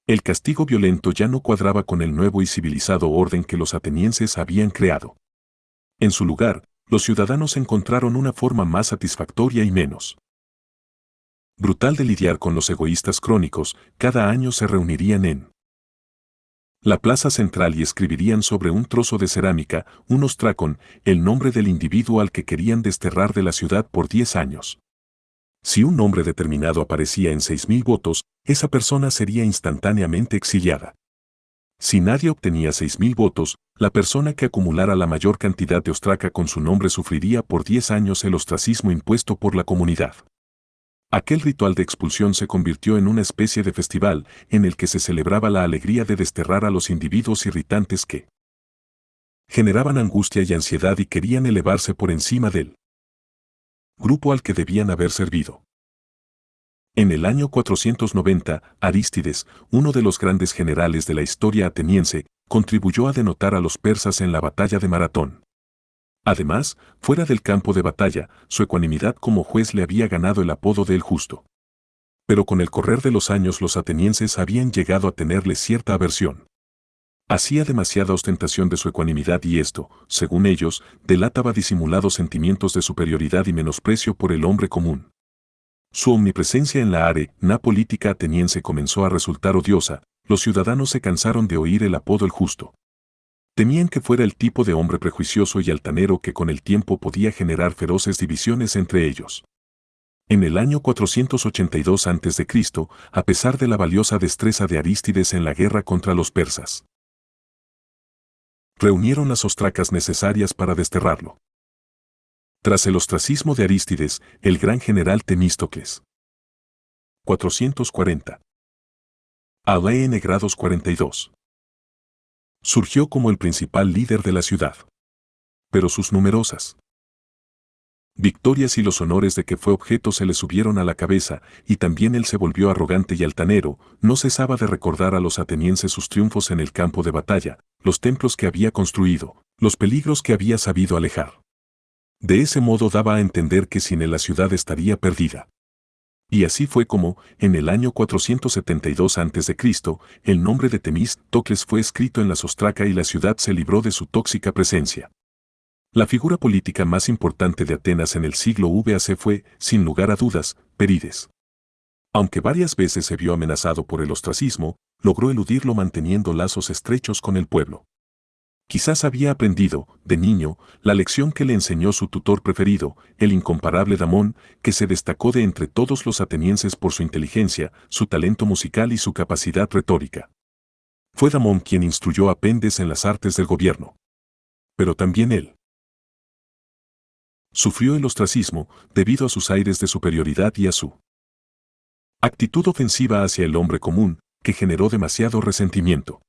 A: El castigo violento ya no cuadraba con el nuevo y civilizado orden que los atenienses habían creado. En su lugar, los ciudadanos encontraron una forma más satisfactoria y menos brutal de lidiar con los egoístas crónicos. Cada año se reunirían en la plaza central y escribirían sobre un trozo de cerámica, un ostracón, el nombre del individuo al que querían desterrar de la ciudad por 10 años. Si un nombre determinado aparecía en 6.000 votos, esa persona sería instantáneamente exiliada. Si nadie obtenía 6.000 votos, la persona que acumulara la mayor cantidad de ostraca con su nombre sufriría por 10 años el ostracismo impuesto por la comunidad. Aquel ritual de expulsión se convirtió en una especie de festival en el que se celebraba la alegría de desterrar a los individuos irritantes que generaban angustia y ansiedad y querían elevarse por encima del grupo al que debían haber servido. En el año 490, Arístides, uno de los grandes generales de la historia ateniense, contribuyó a denotar a los persas en la batalla de Maratón. Además, fuera del campo de batalla, su ecuanimidad como juez le había ganado el apodo de El Justo. Pero con el correr de los años los atenienses habían llegado a tenerle cierta aversión. Hacía demasiada ostentación de su ecuanimidad y esto, según ellos, delataba disimulados sentimientos de superioridad y menosprecio por el hombre común. Su omnipresencia en la arena política ateniense comenzó a resultar odiosa, los ciudadanos se cansaron de oír el apodo El Justo. Temían que fuera el tipo de hombre prejuicioso y altanero que con el tiempo podía generar feroces divisiones entre ellos. En el año 482 a.C., a pesar de la valiosa destreza de Arístides en la guerra contra los persas, reunieron las ostracas necesarias para desterrarlo. Tras el ostracismo de Arístides, el gran general Temístocles. 440. A.D. 42. Surgió como el principal líder de la ciudad. Pero sus numerosas victorias y los honores de que fue objeto se le subieron a la cabeza, y también él se volvió arrogante y altanero, no cesaba de recordar a los atenienses sus triunfos en el campo de batalla, los templos que había construido, los peligros que había sabido alejar. De ese modo daba a entender que sin él la ciudad estaría perdida. Y así fue como, en el año 472 a.C., el nombre de Temístocles fue escrito en la ostraca y la ciudad se libró de su tóxica presencia. La figura política más importante de Atenas en el siglo VAC fue, sin lugar a dudas, Perides. Aunque varias veces se vio amenazado por el ostracismo, logró eludirlo manteniendo lazos estrechos con el pueblo. Quizás había aprendido, de niño, la lección que le enseñó su tutor preferido, el incomparable Damón, que se destacó de entre todos los atenienses por su inteligencia, su talento musical y su capacidad retórica. Fue Damón quien instruyó a Pendes en las artes del gobierno. Pero también él sufrió el ostracismo debido a sus aires de superioridad y a su actitud ofensiva hacia el hombre común, que generó demasiado resentimiento.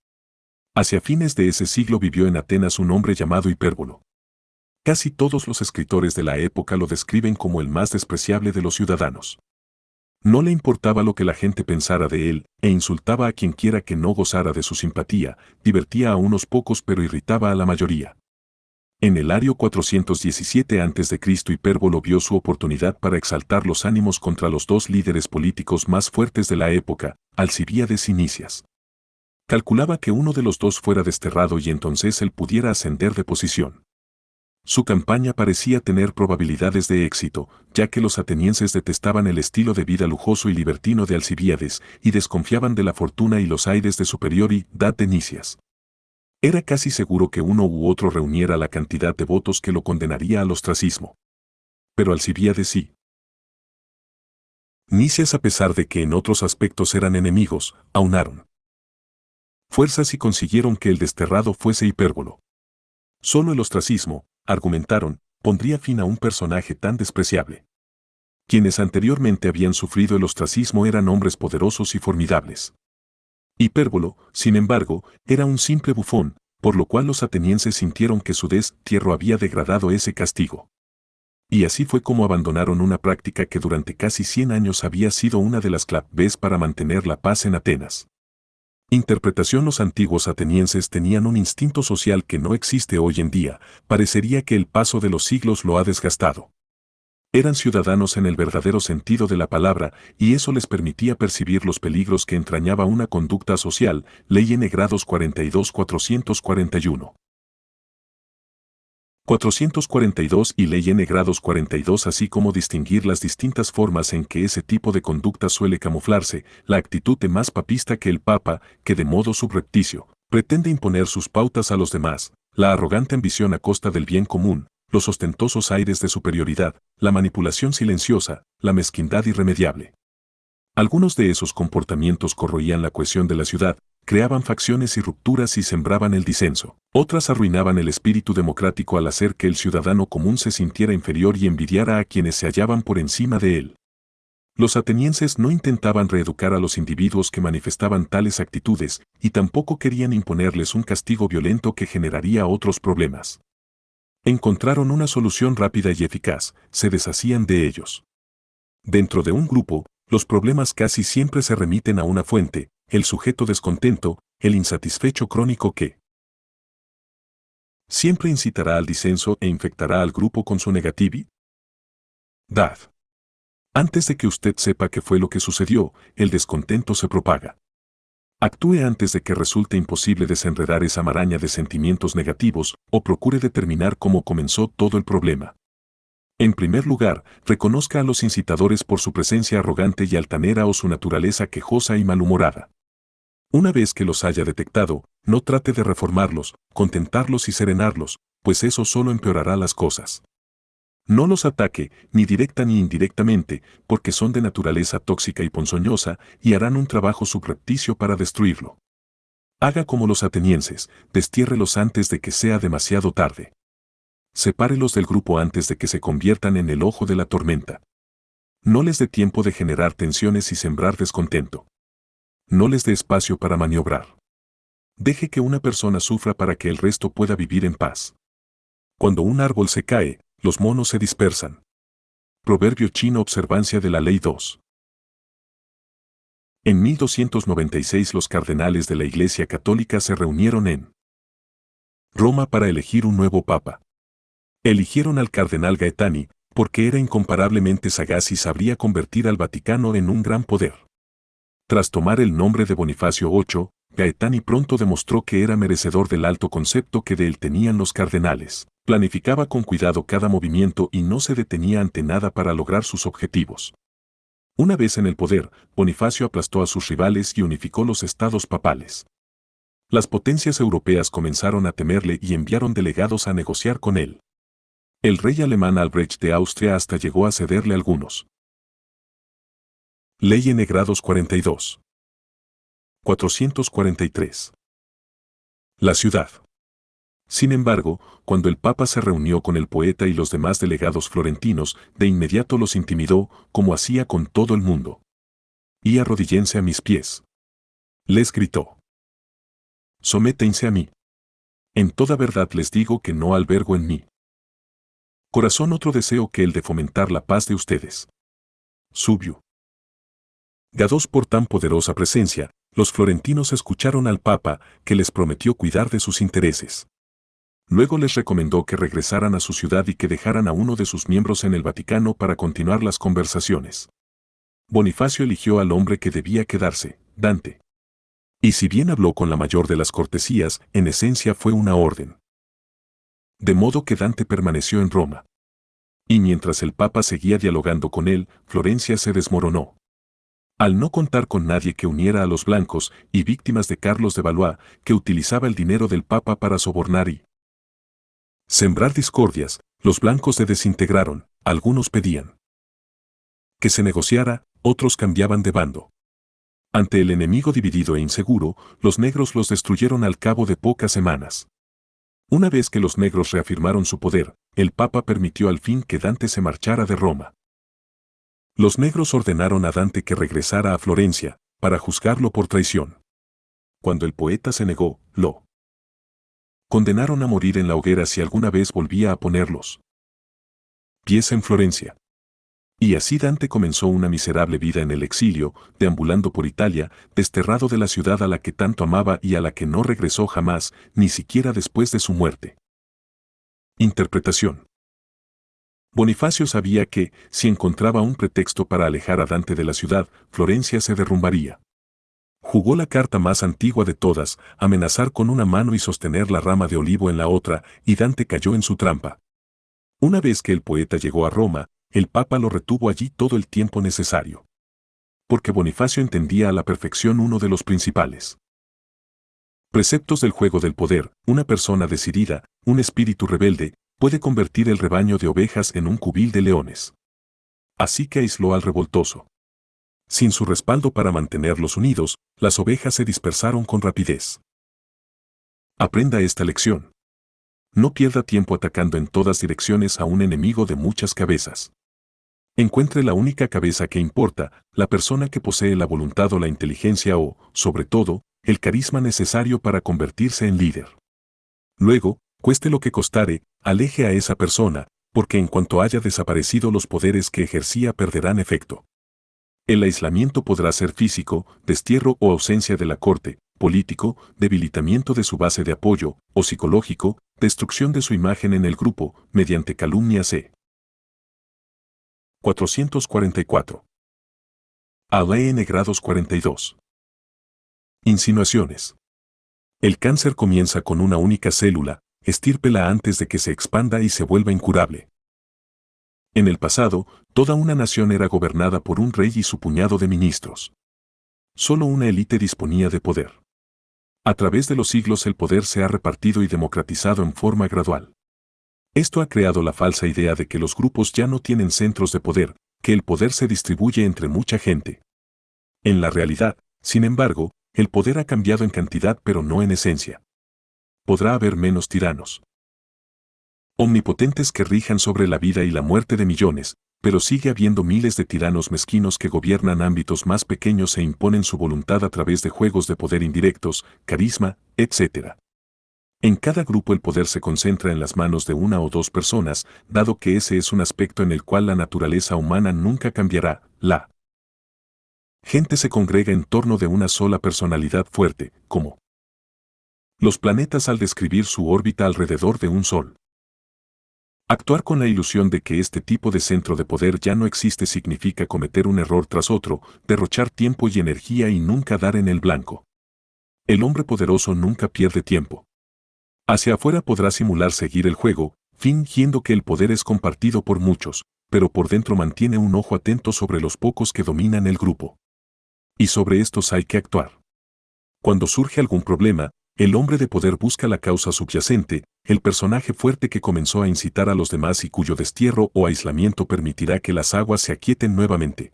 A: Hacia fines de ese siglo vivió en Atenas un hombre llamado Hipérbolo. Casi todos los escritores de la época lo describen como el más despreciable de los ciudadanos. No le importaba lo que la gente pensara de él, e insultaba a quien quiera que no gozara de su simpatía, divertía a unos pocos pero irritaba a la mayoría. En el año 417 a.C. Hipérbolo vio su oportunidad para exaltar los ánimos contra los dos líderes políticos más fuertes de la época, Alcibíades y Nicias. Calculaba que uno de los dos fuera desterrado y entonces él pudiera ascender de posición. Su campaña parecía tener probabilidades de éxito, ya que los atenienses detestaban el estilo de vida lujoso y libertino de Alcibíades y desconfiaban de la fortuna y los aires de superioridad de Nicias. Era casi seguro que uno u otro reuniera la cantidad de votos que lo condenaría al ostracismo. Pero Alcibíades y Nicias, a pesar de que en otros aspectos eran enemigos, aunaron fuerzas y consiguieron que el desterrado fuese Hipérbolo. Solo el ostracismo, argumentaron, pondría fin a un personaje tan despreciable. Quienes anteriormente habían sufrido el ostracismo eran hombres poderosos y formidables. Hipérbolo, sin embargo, era un simple bufón, por lo cual los atenienses sintieron que su destierro había degradado ese castigo. Y así fue como abandonaron una práctica que durante casi 100 años había sido una de las claves para mantener la paz en Atenas. Interpretación: los antiguos atenienses tenían un instinto social que no existe hoy en día, parecería que el paso de los siglos lo ha desgastado. Eran ciudadanos en el verdadero sentido de la palabra, y eso les permitía percibir los peligros que entrañaba una conducta social. Ley N. Grados 42-441. 442 y Ley N. Grados 42, así como distinguir las distintas formas en que ese tipo de conducta suele camuflarse, la actitud de más papista que el Papa, que de modo subrepticio, pretende imponer sus pautas a los demás, la arrogante ambición a costa del bien común, los ostentosos aires de superioridad, la manipulación silenciosa, la mezquindad irremediable. Algunos de esos comportamientos corroían la cohesión de la ciudad, creaban facciones y rupturas y sembraban el disenso. Otras arruinaban el espíritu democrático al hacer que el ciudadano común se sintiera inferior y envidiara a quienes se hallaban por encima de él. Los atenienses no intentaban reeducar a los individuos que manifestaban tales actitudes, y tampoco querían imponerles un castigo violento que generaría otros problemas. Encontraron una solución rápida y eficaz: se deshacían de ellos. Dentro de un grupo, Los problemas casi siempre se remiten a una fuente, el sujeto descontento, el insatisfecho crónico que siempre incitará al disenso e infectará al grupo con su negatividad. Antes de que usted sepa qué fue lo que sucedió, el descontento se propaga. Actúe antes de que resulte imposible desenredar esa maraña de sentimientos negativos o procure determinar cómo comenzó todo el problema. En primer lugar, reconozca a los incitadores por su presencia arrogante y altanera o su naturaleza quejosa y malhumorada. Una vez que los haya detectado, no trate de reformarlos, contentarlos y serenarlos, pues eso solo empeorará las cosas. No los ataque, ni directa ni indirectamente, porque son de naturaleza tóxica y ponzoñosa y harán un trabajo subrepticio para destruirlo. Haga como los atenienses, destiérrelos antes de que sea demasiado tarde. Sepárelos del grupo antes de que se conviertan en el ojo de la tormenta. No les dé tiempo de generar tensiones y sembrar descontento. No les dé espacio para maniobrar. Deje que una persona sufra para que el resto pueda vivir en paz. Cuando un árbol se cae, los monos se dispersan. Proverbio chino. Observancia de la Ley 2. En 1296 los cardenales de la Iglesia Católica se reunieron en Roma para elegir un nuevo papa. Eligieron al cardenal Gaetani, porque era incomparablemente sagaz y sabría convertir al Vaticano en un gran poder. Tras tomar el nombre de Bonifacio VIII, Gaetani pronto demostró que era merecedor del alto concepto que de él tenían los cardenales. Planificaba con cuidado cada movimiento y no se detenía ante nada para lograr sus objetivos. Una vez en el poder, Bonifacio aplastó a sus rivales y unificó los estados papales. Las potencias europeas comenzaron a temerle y enviaron delegados a negociar con él. El rey alemán Albrecht de Austria hasta llegó a cederle algunos. Ley N. Grados 42. 443. La ciudad. Sin embargo, cuando el Papa se reunió con el poeta y los demás delegados florentinos, de inmediato los intimidó, como hacía con todo el mundo. Y arrodíllense a mis pies. Les gritó. Sométense a mí. En toda verdad les digo que no albergo en mí corazón otro deseo que el de fomentar la paz de ustedes. Subió. Gados por tan poderosa presencia, los florentinos escucharon al Papa, que les prometió cuidar de sus intereses. Luego les recomendó que regresaran a su ciudad y que dejaran a uno de sus miembros en el Vaticano para continuar las conversaciones. Bonifacio eligió al hombre que debía quedarse, Dante. Y si bien habló con la mayor de las cortesías, en esencia fue una orden. De modo que Dante permaneció en Roma. Y mientras el Papa seguía dialogando con él, Florencia se desmoronó. Al no contar con nadie que uniera a los blancos y víctimas de Carlos de Valois, que utilizaba el dinero del Papa para sobornar y sembrar discordias, los blancos se desintegraron, algunos pedían que se negociara, otros cambiaban de bando. Ante el enemigo dividido e inseguro, los negros los destruyeron al cabo de pocas semanas. Una vez que los negros reafirmaron su poder, el Papa permitió al fin que Dante se marchara de Roma. Los negros ordenaron a Dante que regresara a Florencia, para juzgarlo por traición. Cuando el poeta se negó, lo condenaron a morir en la hoguera si alguna vez volvía a ponerlos pies en Florencia. Y así Dante comenzó una miserable vida en el exilio, deambulando por Italia, desterrado de la ciudad a la que tanto amaba y a la que no regresó jamás, ni siquiera después de su muerte. Interpretación. Bonifacio sabía que, si encontraba un pretexto para alejar a Dante de la ciudad, Florencia se derrumbaría. Jugó la carta más antigua de todas, amenazar con una mano y sostener la rama de olivo en la otra, y Dante cayó en su trampa. Una vez que el poeta llegó a Roma, el Papa lo retuvo allí todo el tiempo necesario. Porque Bonifacio entendía a la perfección uno de los principales preceptos del juego del poder: una persona decidida, un espíritu rebelde, puede convertir el rebaño de ovejas en un cubil de leones. Así que aisló al revoltoso. Sin su respaldo para mantenerlos unidos, las ovejas se dispersaron con rapidez. Aprenda esta lección. No pierda tiempo atacando en todas direcciones a un enemigo de muchas cabezas. Encuentre la única cabeza que importa, la persona que posee la voluntad o la inteligencia o, sobre todo, el carisma necesario para convertirse en líder. Luego, cueste lo que costare, aleje a esa persona, porque en cuanto haya desaparecido los poderes que ejercía perderán efecto. El aislamiento podrá ser físico, destierro o ausencia de la corte, político, debilitamiento de su base de apoyo, o psicológico, destrucción de su imagen en el grupo, mediante calumnia c. 444. ADN grados 42. Insinuaciones. El cáncer comienza con una única célula, estírpela antes de que se expanda y se vuelva incurable. En el pasado, toda una nación era gobernada por un rey y su puñado de ministros. Solo una élite disponía de poder. A través de los siglos el poder se ha repartido y democratizado en forma gradual. Esto ha creado la falsa idea de que los grupos ya no tienen centros de poder, que el poder se distribuye entre mucha gente. En la realidad, sin embargo, el poder ha cambiado en cantidad pero no en esencia. Podrá haber menos tiranos omnipotentes que rijan sobre la vida y la muerte de millones, pero sigue habiendo miles de tiranos mezquinos que gobiernan ámbitos más pequeños e imponen su voluntad a través de juegos de poder indirectos, carisma, etc. En cada grupo el poder se concentra en las manos de una o dos personas, dado que ese es un aspecto en el cual la naturaleza humana nunca cambiará. La gente se congrega en torno de una sola personalidad fuerte, como los planetas al describir su órbita alrededor de un sol. Actuar con la ilusión de que este tipo de centro de poder ya no existe significa cometer un error tras otro, derrochar tiempo y energía y nunca dar en el blanco. El hombre poderoso nunca pierde tiempo. Hacia afuera podrá simular seguir el juego, fingiendo que el poder es compartido por muchos, pero por dentro mantiene un ojo atento sobre los pocos que dominan el grupo. Y sobre estos hay que actuar. Cuando surge algún problema, el hombre de poder busca la causa subyacente, el personaje fuerte que comenzó a incitar a los demás y cuyo destierro o aislamiento permitirá que las aguas se aquieten nuevamente.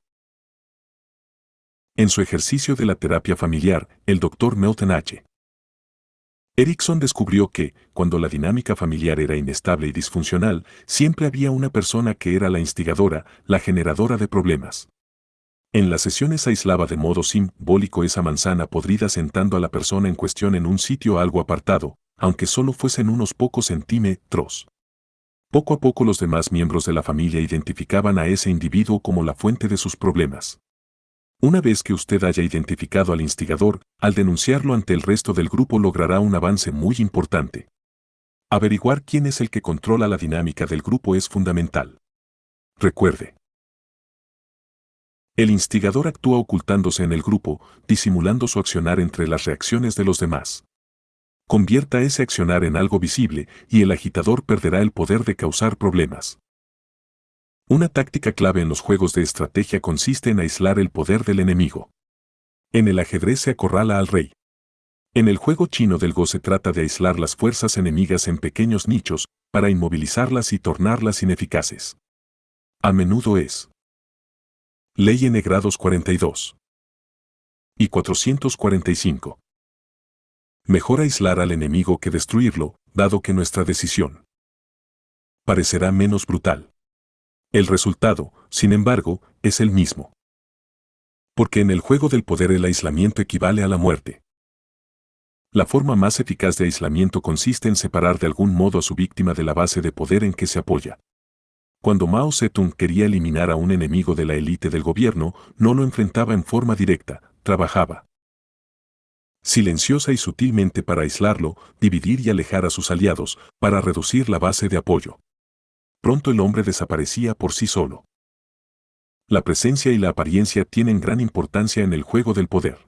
A: En su ejercicio de la terapia familiar, el Dr. Milton H. Erickson descubrió que, cuando la dinámica familiar era inestable y disfuncional, siempre había una persona que era la instigadora, la generadora de problemas. En las sesiones aislaba de modo simbólico esa manzana podrida sentando a la persona en cuestión en un sitio algo apartado, aunque solo fuesen unos pocos centímetros. Poco a poco los demás miembros de la familia identificaban a ese individuo como la fuente de sus problemas. Una vez que usted haya identificado al instigador, al denunciarlo ante el resto del grupo logrará un avance muy importante. Averiguar quién es el que controla la dinámica del grupo es fundamental. Recuerde. El instigador actúa ocultándose en el grupo, disimulando su accionar entre las reacciones de los demás. Convierta ese accionar en algo visible y el agitador perderá el poder de causar problemas. Una táctica clave en los juegos de estrategia consiste en aislar el poder del enemigo. En el ajedrez se acorrala al rey. En el juego chino del Go se trata de aislar las fuerzas enemigas en pequeños nichos, para inmovilizarlas y tornarlas ineficaces. A menudo es Ley N grados 42 y 445. Mejor aislar al enemigo que destruirlo, dado que nuestra decisión parecerá menos brutal. El resultado, sin embargo, es el mismo. Porque en el juego del poder el aislamiento equivale a la muerte. La forma más eficaz de aislamiento consiste en separar de algún modo a su víctima de la base de poder en que se apoya. Cuando Mao Zedong quería eliminar a un enemigo de la élite del gobierno, no lo enfrentaba en forma directa, trabajaba silenciosa y sutilmente para aislarlo, dividir y alejar a sus aliados, para reducir la base de apoyo. Pronto el hombre desaparecía por sí solo. La presencia y la apariencia tienen gran importancia en el juego del poder.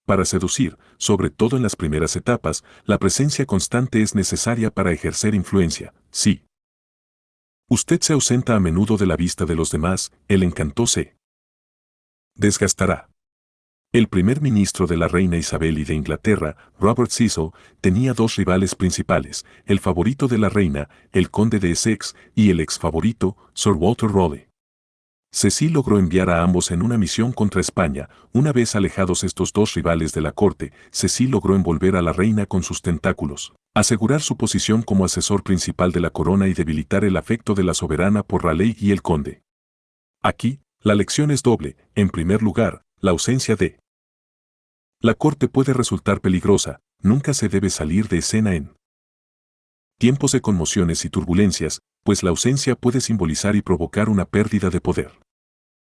A: Para seducir, sobre todo en las primeras etapas, la presencia constante es necesaria para ejercer influencia, sí. Usted se ausenta a menudo de la vista de los demás, el encanto se desgastará. El primer ministro de la reina Isabel y de Inglaterra, Robert Cecil, tenía dos rivales principales, el favorito de la reina, el conde de Essex, y el ex favorito, Sir Walter Raleigh. Cecil logró enviar a ambos en una misión contra España. Una vez alejados estos dos rivales de la corte, Cecil logró envolver a la reina con sus tentáculos, asegurar su posición como asesor principal de la corona y debilitar el afecto de la soberana por Raleigh y el conde. Aquí, la lección es doble. En primer lugar, la ausencia de la corte puede resultar peligrosa. Nunca se debe salir de escena en tiempos de conmociones y turbulencias, pues la ausencia puede simbolizar y provocar una pérdida de poder.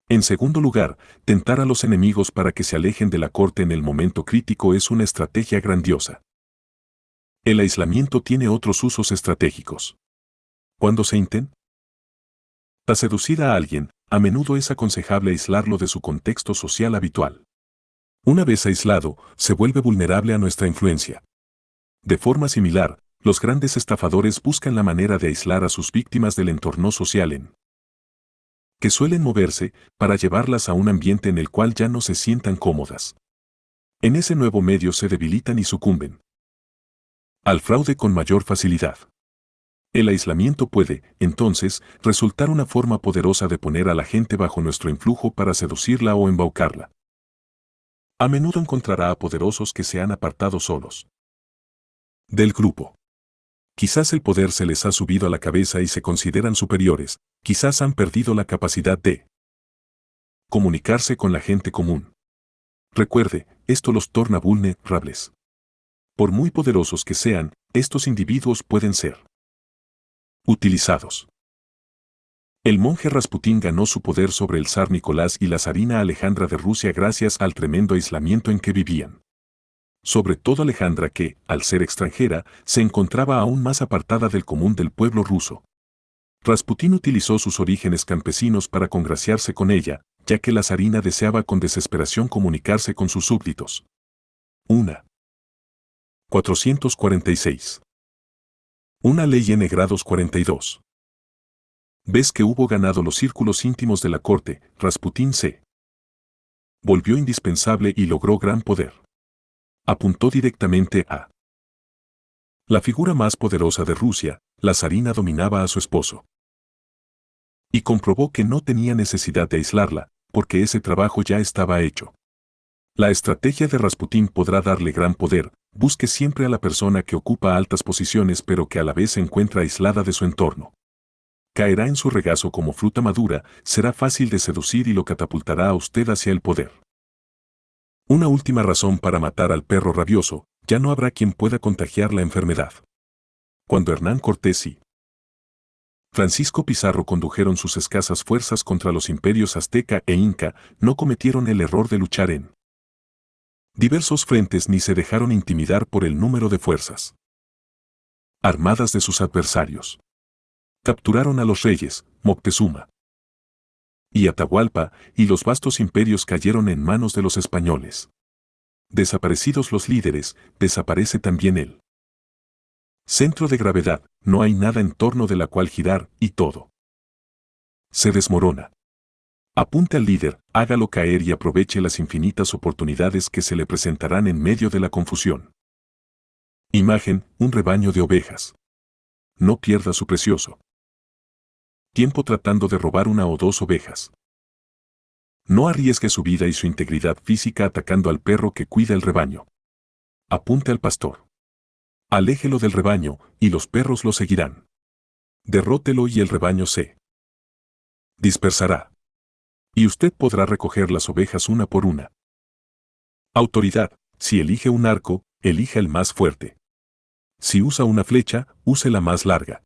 A: En segundo lugar, tentar a los enemigos para que se alejen de la corte en el momento crítico es una estrategia grandiosa. El aislamiento tiene otros usos estratégicos. ¿Cuándo se intenta seducir a alguien, a menudo es aconsejable aislarlo de su contexto social habitual. Una vez aislado, se vuelve vulnerable a nuestra influencia. De forma similar, los grandes estafadores buscan la manera de aislar a sus víctimas del entorno social en que suelen moverse para llevarlas a un ambiente en el cual ya no se sientan cómodas. En ese nuevo medio se debilitan y sucumben al fraude con mayor facilidad. El aislamiento puede, entonces, resultar una forma poderosa de poner a la gente bajo nuestro influjo para seducirla o embaucarla. A menudo encontrará a poderosos que se han apartado solos del grupo. Quizás el poder se les ha subido a la cabeza y se consideran superiores, quizás han perdido la capacidad de comunicarse con la gente común. Recuerde, esto los torna vulnerables. Por muy poderosos que sean, estos individuos pueden ser utilizados. El monje Rasputín ganó su poder sobre el zar Nicolás y la zarina Alejandra de Rusia gracias al tremendo aislamiento en que vivían. Sobre todo Alejandra que, al ser extranjera, se encontraba aún más apartada del común del pueblo ruso. Rasputín utilizó sus orígenes campesinos para congraciarse con ella, ya que la zarina deseaba con desesperación comunicarse con sus súbditos. 446. Una ley N grados 42. Ves que hubo ganado los círculos íntimos de la corte, Rasputín se volvió indispensable y logró gran poder. Apuntó directamente a la figura más poderosa de Rusia, la zarina dominaba a su esposo. Y comprobó que no tenía necesidad de aislarla, porque ese trabajo ya estaba hecho. La estrategia de Rasputín podrá darle gran poder, busque siempre a la persona que ocupa altas posiciones pero que a la vez se encuentra aislada de su entorno. Caerá en su regazo como fruta madura, será fácil de seducir y lo catapultará a usted hacia el poder. Una última razón para matar al perro rabioso, ya no habrá quien pueda contagiar la enfermedad. Cuando Hernán Cortés y Francisco Pizarro condujeron sus escasas fuerzas contra los imperios azteca e inca, no cometieron el error de luchar en diversos frentes ni se dejaron intimidar por el número de fuerzas armadas de sus adversarios. Capturaron a los reyes, Moctezuma y Atahualpa, y los vastos imperios cayeron en manos de los españoles. Desaparecidos los líderes, desaparece también el centro de gravedad, no hay nada en torno de la cual girar, y todo se desmorona. Apunte al líder, hágalo caer y aproveche las infinitas oportunidades que se le presentarán en medio de la confusión. Imagen, un rebaño de ovejas. No pierda su precioso tiempo tratando de robar una o dos ovejas. No arriesgue su vida y su integridad física atacando al perro que cuida el rebaño. Apunte al pastor. Aléjelo del rebaño, y los perros lo seguirán. Derrótelo y el rebaño se dispersará. Y usted podrá recoger las ovejas una por una. Autoridad, si elige un arco, elija el más fuerte. Si usa una flecha, use la más larga.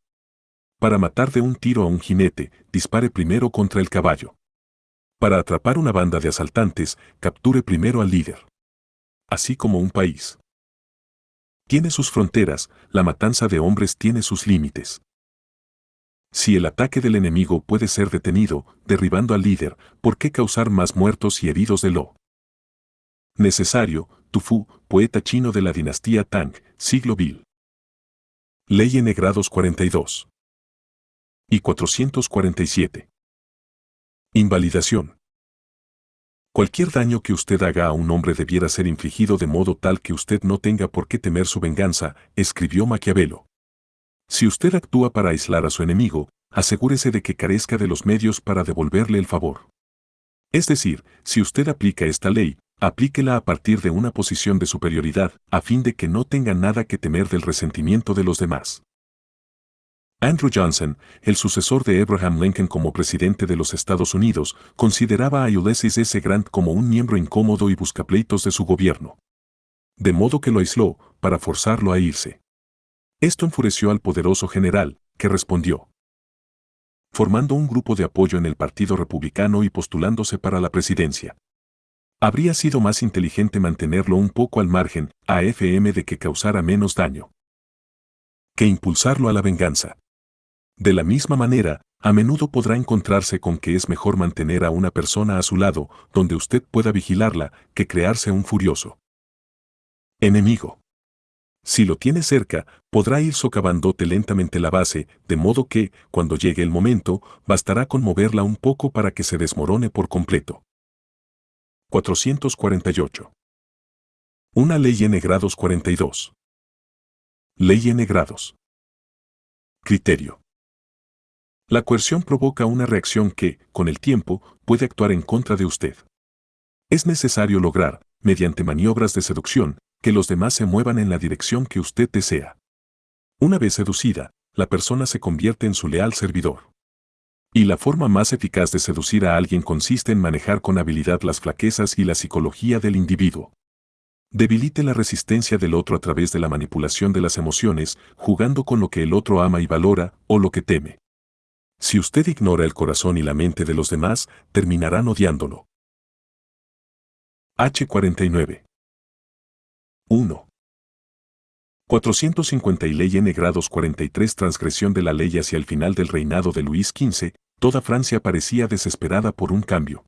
A: Para matar de un tiro a un jinete, dispare primero contra el caballo. Para atrapar una banda de asaltantes, capture primero al líder. Así como un país tiene sus fronteras, la matanza de hombres tiene sus límites. Si el ataque del enemigo puede ser detenido, derribando al líder, ¿por qué causar más muertos y heridos de lo necesario? Tu Fu, poeta chino de la dinastía Tang, siglo Vil. Ley N grados 42. Y 447. Invalidación. Cualquier daño que usted haga a un hombre debiera ser infligido de modo tal que usted no tenga por qué temer su venganza, escribió Maquiavelo. Si usted actúa para aislar a su enemigo, asegúrese de que carezca de los medios para devolverle el favor. Es decir, si usted aplica esta ley, aplíquela a partir de una posición de superioridad, a fin de que no tenga nada que temer del resentimiento de los demás. Andrew Johnson, el sucesor de Abraham Lincoln como presidente de los Estados Unidos, consideraba a Ulysses S. Grant como un miembro incómodo y buscapleitos de su gobierno. De modo que lo aisló, para forzarlo a irse. Esto enfureció al poderoso general, que respondió: formando un grupo de apoyo en el Partido Republicano y postulándose para la presidencia. Habría sido más inteligente mantenerlo un poco al margen, a FM de que causara menos daño, que impulsarlo a la venganza. De la misma manera, a menudo podrá encontrarse con que es mejor mantener a una persona a su lado, donde usted pueda vigilarla, que crearse un furioso enemigo. Si lo tiene cerca, podrá ir socavándote lentamente la base, de modo que, cuando llegue el momento, bastará con moverla un poco para que se desmorone por completo. 448. Una ley N grados 42. Ley N grados. Criterio. La coerción provoca una reacción que, con el tiempo, puede actuar en contra de usted. Es necesario lograr, mediante maniobras de seducción, que los demás se muevan en la dirección que usted desea. Una vez seducida, la persona se convierte en su leal servidor. Y la forma más eficaz de seducir a alguien consiste en manejar con habilidad las flaquezas y la psicología del individuo. Debilite la resistencia del otro a través de la manipulación de las emociones, jugando con lo que el otro ama y valora, o lo que teme. Si usted ignora el corazón y la mente de los demás, terminarán odiándolo. H49. 1. 450 y Ley N grados 43 transgresión de la ley. Hacia el final del reinado de Luis XV, toda Francia parecía desesperada por un cambio.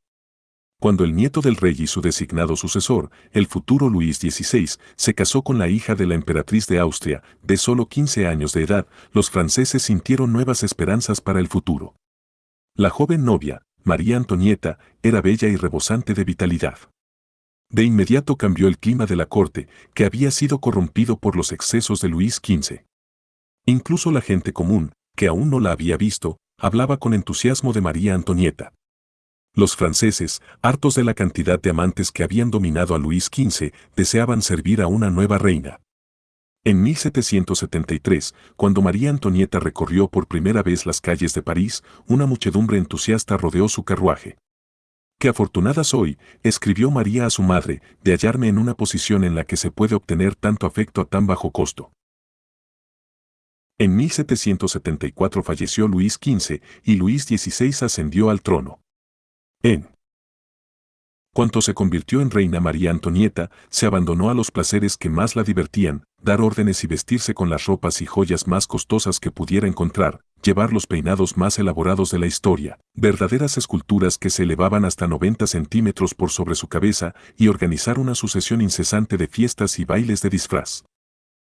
A: Cuando el nieto del rey y su designado sucesor, el futuro Luis XVI, se casó con la hija de la emperatriz de Austria, de solo 15 años de edad, los franceses sintieron nuevas esperanzas para el futuro. La joven novia, María Antonieta, era bella y rebosante de vitalidad. De inmediato cambió el clima de la corte, que había sido corrompido por los excesos de Luis XV. Incluso la gente común, que aún no la había visto, hablaba con entusiasmo de María Antonieta. Los franceses, hartos de la cantidad de amantes que habían dominado a Luis XV, deseaban servir a una nueva reina. En 1773, cuando María Antonieta recorrió por primera vez las calles de París, una muchedumbre entusiasta rodeó su carruaje. «Qué afortunada soy», escribió María a su madre, «de hallarme en una posición en la que se puede obtener tanto afecto a tan bajo costo». En 1774 falleció Luis XV y Luis XVI ascendió al trono. En cuanto se convirtió en reina, María Antonieta se abandonó a los placeres que más la divertían, dar órdenes y vestirse con las ropas y joyas más costosas que pudiera encontrar, llevar los peinados más elaborados de la historia, verdaderas esculturas que se elevaban hasta 90 centímetros por sobre su cabeza, y organizar una sucesión incesante de fiestas y bailes de disfraz.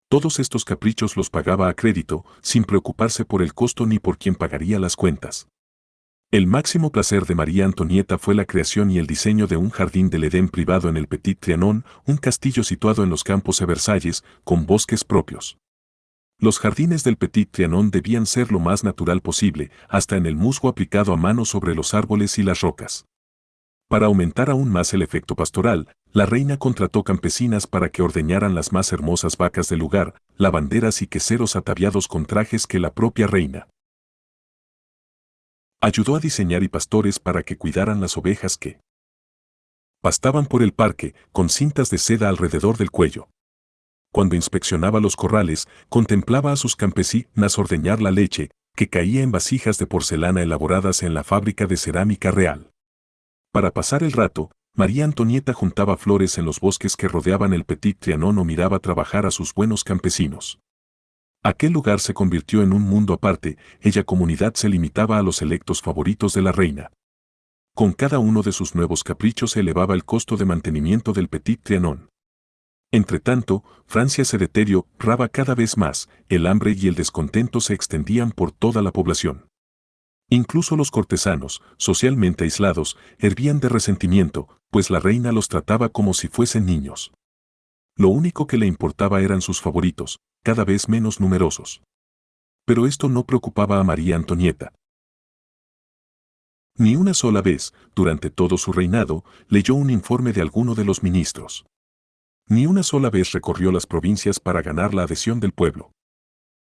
A: Todos estos caprichos los pagaba a crédito, sin preocuparse por el costo ni por quién pagaría las cuentas. El máximo placer de María Antonieta fue la creación y el diseño de un jardín del Edén privado en el Petit Trianon, un castillo situado en los campos de Versalles, con bosques propios. Los jardines del Petit Trianon debían ser lo más natural posible, hasta en el musgo aplicado a mano sobre los árboles y las rocas. Para aumentar aún más el efecto pastoral, la reina contrató campesinas para que ordeñaran las más hermosas vacas del lugar, lavanderas y queseros ataviados con trajes que la propia reina ayudó a diseñar y pastores para que cuidaran las ovejas que pastaban por el parque, con cintas de seda alrededor del cuello. Cuando inspeccionaba los corrales, contemplaba a sus campesinas ordeñar la leche, que caía en vasijas de porcelana elaboradas en la fábrica de cerámica real. Para pasar el rato, María Antonieta juntaba flores en los bosques que rodeaban el Petit Trianon o miraba trabajar a sus buenos campesinos. Aquel lugar se convirtió en un mundo aparte, ella comunidad se limitaba a los selectos favoritos de la reina. Con cada uno de sus nuevos caprichos se elevaba el costo de mantenimiento del Petit Trianon. Entretanto, Francia se deterioraba cada vez más, el hambre y el descontento se extendían por toda la población. Incluso los cortesanos, socialmente aislados, hervían de resentimiento, pues la reina los trataba como si fuesen niños. Lo único que le importaba eran sus favoritos, cada vez menos numerosos. Pero esto no preocupaba a María Antonieta. Ni una sola vez, durante todo su reinado, leyó un informe de alguno de los ministros. Ni una sola vez recorrió las provincias para ganar la adhesión del pueblo.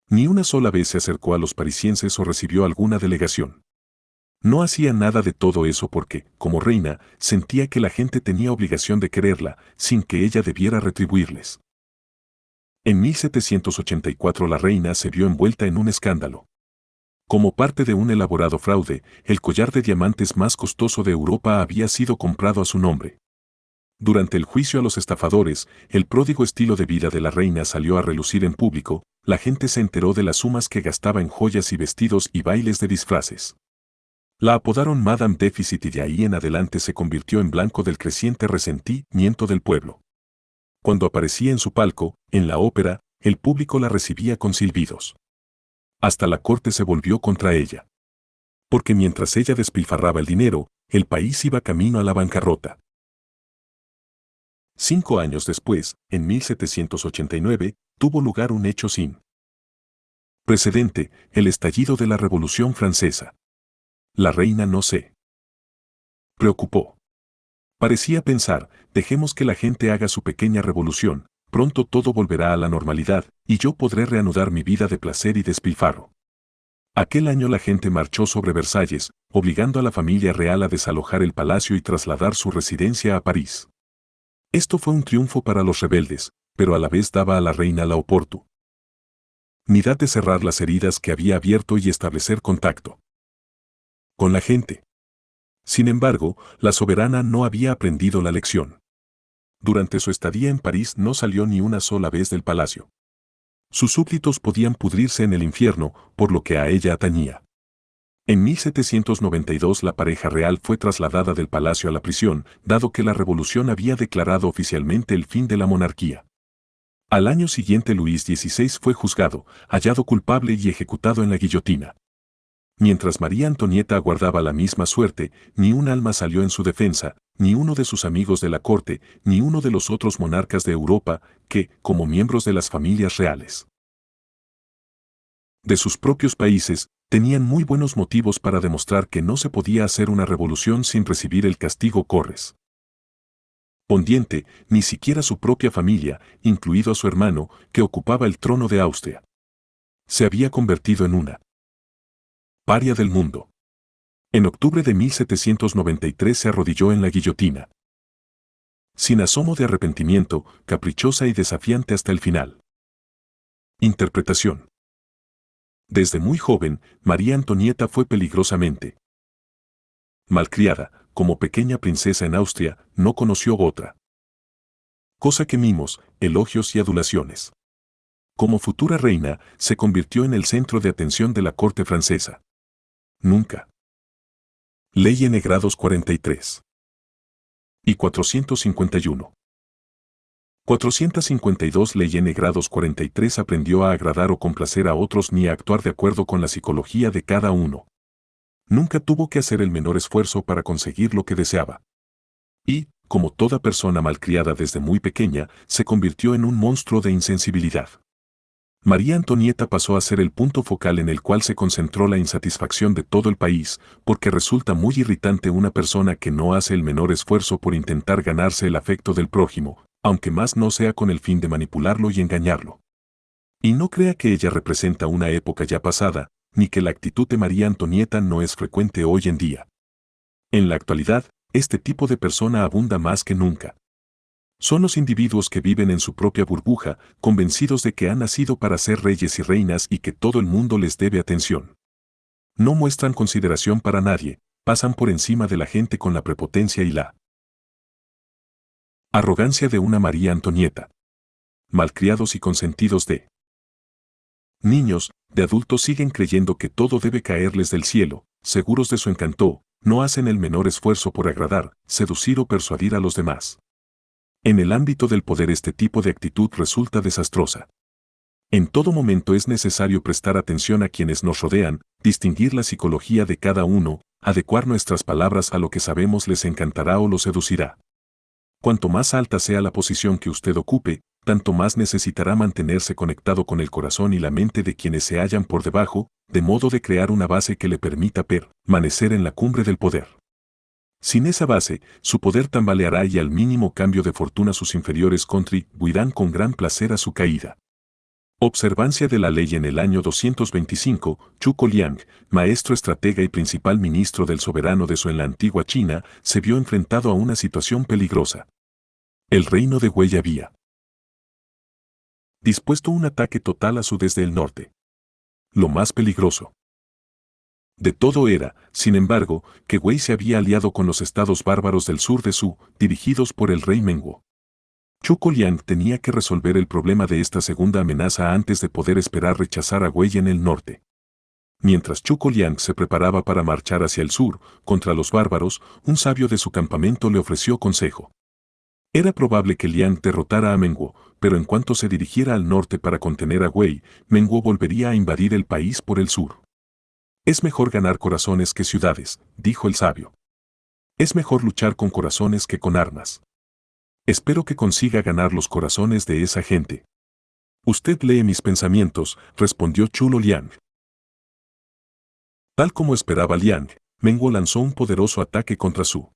A: Ni una sola vez se acercó a los parisienses o recibió alguna delegación. No hacía nada de todo eso porque, como reina, sentía que la gente tenía obligación de quererla, sin que ella debiera retribuirles. En 1784 la reina se vio envuelta en un escándalo. Como parte de un elaborado fraude, el collar de diamantes más costoso de Europa había sido comprado a su nombre. Durante el juicio a los estafadores, el pródigo estilo de vida de la reina salió a relucir en público, la gente se enteró de las sumas que gastaba en joyas y vestidos y bailes de disfraces. La apodaron Madame Déficit y de ahí en adelante se convirtió en blanco del creciente resentimiento del pueblo. Cuando aparecía en su palco, en la ópera, el público la recibía con silbidos. Hasta la corte se volvió contra ella. Porque mientras ella despilfarraba el dinero, el país iba camino a la bancarrota. 5 años después, en 1789, tuvo lugar un hecho sin precedente, el estallido de la Revolución Francesa. La reina no se preocupó. Parecía pensar, dejemos que la gente haga su pequeña revolución, pronto todo volverá a la normalidad, y yo podré reanudar mi vida de placer y despilfarro. Aquel año la gente marchó sobre Versalles, obligando a la familia real a desalojar el palacio y trasladar su residencia a París. Esto fue un triunfo para los rebeldes, pero a la vez daba a la reina la oportunidad de cerrar las heridas que había abierto y establecer contacto con la gente. Sin embargo, la soberana no había aprendido la lección. Durante su estadía en París no salió ni una sola vez del palacio. Sus súbditos podían pudrirse en el infierno, por lo que a ella atañía. En 1792 la pareja real fue trasladada del palacio a la prisión, dado que la revolución había declarado oficialmente el fin de la monarquía. Al año siguiente Luis XVI fue juzgado, hallado culpable y ejecutado en la guillotina. Mientras María Antonieta aguardaba la misma suerte, ni un alma salió en su defensa, ni uno de sus amigos de la corte, ni uno de los otros monarcas de Europa, que, como miembros de las familias reales de sus propios países, tenían muy buenos motivos para demostrar que no se podía hacer una revolución sin recibir el castigo correspondiente, ni siquiera su propia familia, incluido a su hermano, que ocupaba el trono de Austria. Se había convertido en una paria del mundo. En octubre de 1793 se arrodilló en la guillotina. Sin asomo de arrepentimiento, caprichosa y desafiante hasta el final. Interpretación. Desde muy joven, María Antonieta fue peligrosamente malcriada. Como pequeña princesa en Austria, no conoció otra cosa que mimos, elogios y adulaciones. Como futura reina, se convirtió en el centro de atención de la corte francesa. Nunca. Ley N grados 43 y 451. 452 Ley N grados 43 aprendió a agradar o complacer a otros ni a actuar de acuerdo con la psicología de cada uno. Nunca tuvo que hacer el menor esfuerzo para conseguir lo que deseaba. Y, como toda persona malcriada desde muy pequeña, se convirtió en un monstruo de insensibilidad. María Antonieta pasó a ser el punto focal en el cual se concentró la insatisfacción de todo el país, porque resulta muy irritante una persona que no hace el menor esfuerzo por intentar ganarse el afecto del prójimo, aunque más no sea con el fin de manipularlo y engañarlo. Y no crea que ella representa una época ya pasada, ni que la actitud de María Antonieta no es frecuente hoy en día. En la actualidad, este tipo de persona abunda más que nunca. Son los individuos que viven en su propia burbuja, convencidos de que han nacido para ser reyes y reinas y que todo el mundo les debe atención. No muestran consideración para nadie, pasan por encima de la gente con la prepotencia y la arrogancia de una María Antonieta. Malcriados y consentidos de niños, de adultos siguen creyendo que todo debe caerles del cielo, seguros de su encanto, no hacen el menor esfuerzo por agradar, seducir o persuadir a los demás. En el ámbito del poder este tipo de actitud resulta desastrosa. En todo momento es necesario prestar atención a quienes nos rodean, distinguir la psicología de cada uno, adecuar nuestras palabras a lo que sabemos les encantará o lo seducirá. Cuanto más alta sea la posición que usted ocupe, tanto más necesitará mantenerse conectado con el corazón y la mente de quienes se hallan por debajo, de modo de crear una base que le permita permanecer en la cumbre del poder. Sin esa base, su poder tambaleará y al mínimo cambio de fortuna sus inferiores contribuirán con gran placer a su caída. Observancia de la ley. En el año 225, Zhuge Liang, maestro estratega y principal ministro del soberano de Su en la antigua China, se vio enfrentado a una situación peligrosa. El reino de Wei había dispuesto un ataque total a su desde el norte. Lo más peligroso De todo era, sin embargo, que Wei se había aliado con los estados bárbaros del sur de Su, dirigidos por el rey Menguo. Zhuge Liang tenía que resolver el problema de esta segunda amenaza antes de poder esperar rechazar a Wei en el norte. Mientras Zhuge Liang se preparaba para marchar hacia el sur, contra los bárbaros, un sabio de su campamento le ofreció consejo. Era probable que Liang derrotara a Menguo, pero en cuanto se dirigiera al norte para contener a Wei, Menguo volvería a invadir el país por el sur. Es mejor ganar corazones que ciudades, dijo el sabio. Es mejor luchar con corazones que con armas. Espero que consiga ganar los corazones de esa gente. Usted lee mis pensamientos, respondió Zhuge Liang. Tal como esperaba Liang, Menguo lanzó un poderoso ataque contra Su.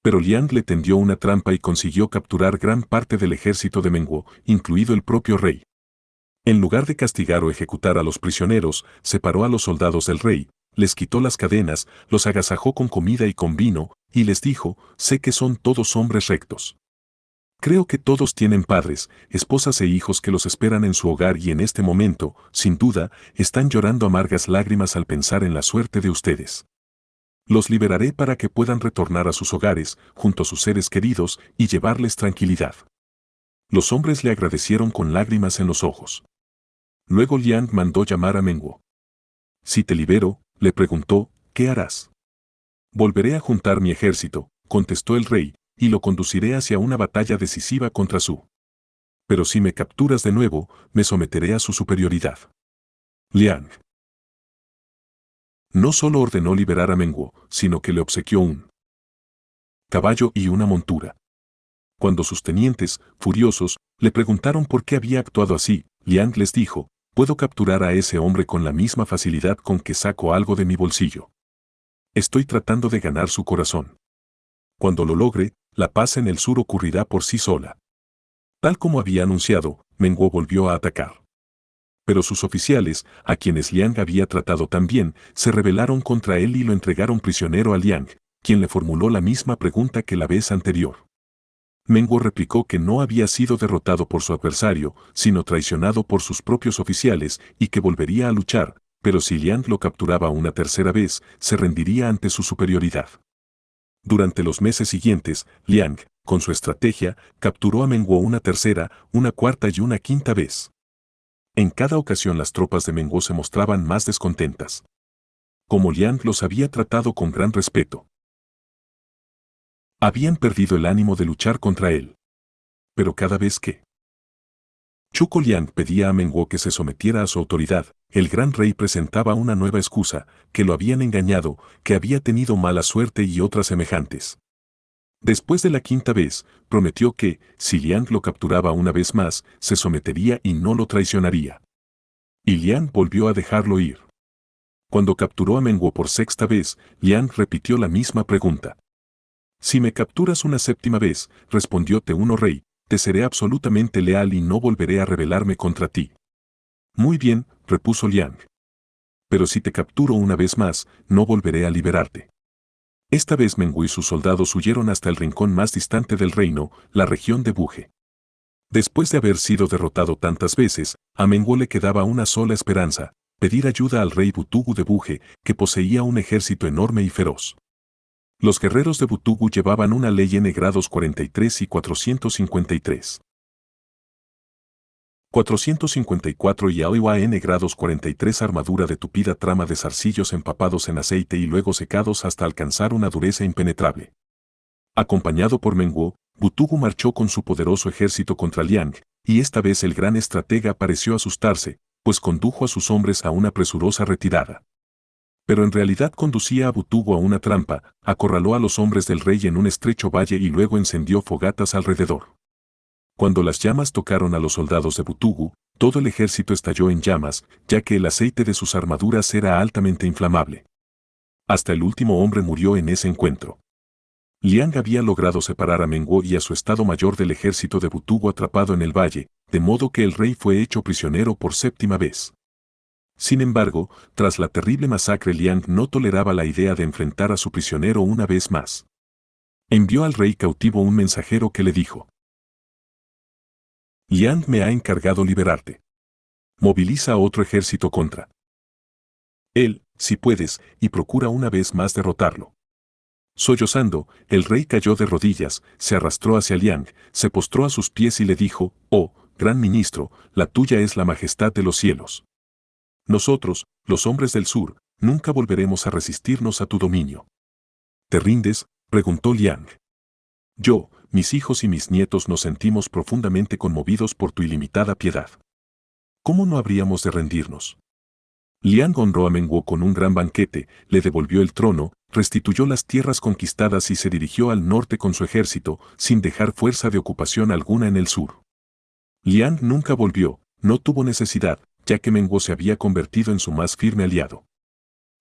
A: Pero Liang le tendió una trampa y consiguió capturar gran parte del ejército de Menguo, incluido el propio rey. En lugar de castigar o ejecutar a los prisioneros, separó a los soldados del rey, les quitó las cadenas, los agasajó con comida y con vino, y les dijo, sé que son todos hombres rectos. Creo que todos tienen padres, esposas e hijos que los esperan en su hogar y en este momento, sin duda, están llorando amargas lágrimas al pensar en la suerte de ustedes. Los liberaré para que puedan retornar a sus hogares, junto a sus seres queridos, y llevarles tranquilidad. Los hombres le agradecieron con lágrimas en los ojos. Luego Liang mandó llamar a Menguo. Si te libero, le preguntó, ¿qué harás? Volveré a juntar mi ejército, contestó el rey, y lo conduciré hacia una batalla decisiva contra Su. Pero si me capturas de nuevo, me someteré a su superioridad. Liang no solo ordenó liberar a Menguo, sino que le obsequió un caballo y una montura. Cuando sus tenientes, furiosos, le preguntaron por qué había actuado así, Liang les dijo, puedo capturar a ese hombre con la misma facilidad con que saco algo de mi bolsillo. Estoy tratando de ganar su corazón. Cuando lo logre, la paz en el sur ocurrirá por sí sola. Tal como había anunciado, Menguo volvió a atacar. Pero sus oficiales, a quienes Liang había tratado tan bien, se rebelaron contra él y lo entregaron prisionero a Liang, quien le formuló la misma pregunta que la vez anterior. Menguo replicó que no había sido derrotado por su adversario, sino traicionado por sus propios oficiales y que volvería a luchar, pero si Liang lo capturaba una tercera vez, se rendiría ante su superioridad. Durante los meses siguientes, Liang, con su estrategia, capturó a Menguo una tercera, una cuarta y una quinta vez. En cada ocasión las tropas de Menguo se mostraban más descontentas. Como Liang los había tratado con gran respeto, habían perdido el ánimo de luchar contra él. Pero cada vez que Zhuge Liang pedía a Menguo que se sometiera a su autoridad, el gran rey presentaba una nueva excusa, que lo habían engañado, que había tenido mala suerte y otras semejantes. Después de la quinta vez, prometió que, si Liang lo capturaba una vez más, se sometería y no lo traicionaría. Y Liang volvió a dejarlo ir. Cuando capturó a Menguo por sexta vez, Liang repitió la misma pregunta. Si me capturas una séptima vez, respondió Teuno Rey, te seré absolutamente leal y no volveré a rebelarme contra ti. Muy bien, repuso Liang. Pero si te capturo una vez más, no volveré a liberarte. Esta vez Menguo y sus soldados huyeron hasta el rincón más distante del reino, la región de Buje. Después de haber sido derrotado tantas veces, a Menguo le quedaba una sola esperanza, pedir ayuda al rey Butugu de Buje, que poseía un ejército enorme y feroz. Los guerreros de Butugu llevaban una ley N grados 43 y 453. 454 y Aiwa N grados 43 armadura de tupida trama de zarcillos empapados en aceite y luego secados hasta alcanzar una dureza impenetrable. Acompañado por Menguo, Butugu marchó con su poderoso ejército contra Liang, y esta vez el gran estratega pareció asustarse, pues condujo a sus hombres a una presurosa retirada. Pero en realidad conducía a Butugu a una trampa, acorraló a los hombres del rey en un estrecho valle y luego encendió fogatas alrededor. Cuando las llamas tocaron a los soldados de Butugu, todo el ejército estalló en llamas, ya que el aceite de sus armaduras era altamente inflamable. Hasta el último hombre murió en ese encuentro. Liang había logrado separar a Menguo y a su estado mayor del ejército de Butugu atrapado en el valle, de modo que el rey fue hecho prisionero por séptima vez. Sin embargo, tras la terrible masacre Liang no toleraba la idea de enfrentar a su prisionero una vez más. Envió al rey cautivo un mensajero que le dijo: Liang me ha encargado liberarte. Moviliza otro ejército contra él, si puedes, y procura una vez más derrotarlo. Sollozando, el rey cayó de rodillas, se arrastró hacia Liang, se postró a sus pies y le dijo, «Oh, gran ministro, la tuya es la majestad de los cielos. Nosotros, los hombres del sur, nunca volveremos a resistirnos a tu dominio». «¿Te rindes?», preguntó Liang. «Yo, mis hijos y mis nietos nos sentimos profundamente conmovidos por tu ilimitada piedad. ¿Cómo no habríamos de rendirnos?». Liang honró a Menguo con un gran banquete, le devolvió el trono, restituyó las tierras conquistadas y se dirigió al norte con su ejército, sin dejar fuerza de ocupación alguna en el sur. Liang nunca volvió, no tuvo necesidad, ya que Menguo se había convertido en su más firme aliado.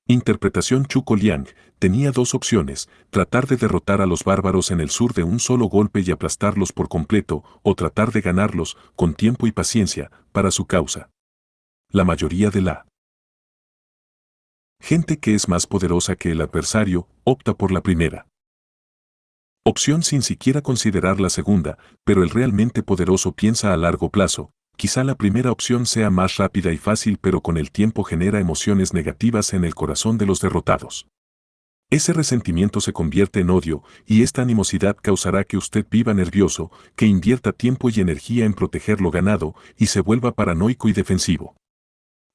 A: Interpretación Chuko Liang tenía dos opciones, tratar de derrotar a los bárbaros en el sur de un solo golpe y aplastarlos por completo, o tratar de ganarlos, con tiempo y paciencia, para su causa. La mayoría de la gente que es más poderosa que el adversario, opta por la primera opción sin siquiera considerar la segunda, pero el realmente poderoso piensa a largo plazo. Quizá la primera opción sea más rápida y fácil, pero con el tiempo genera emociones negativas en el corazón de los derrotados. Ese resentimiento se convierte en odio, y esta animosidad causará que usted viva nervioso, que invierta tiempo y energía en proteger lo ganado, y se vuelva paranoico y defensivo.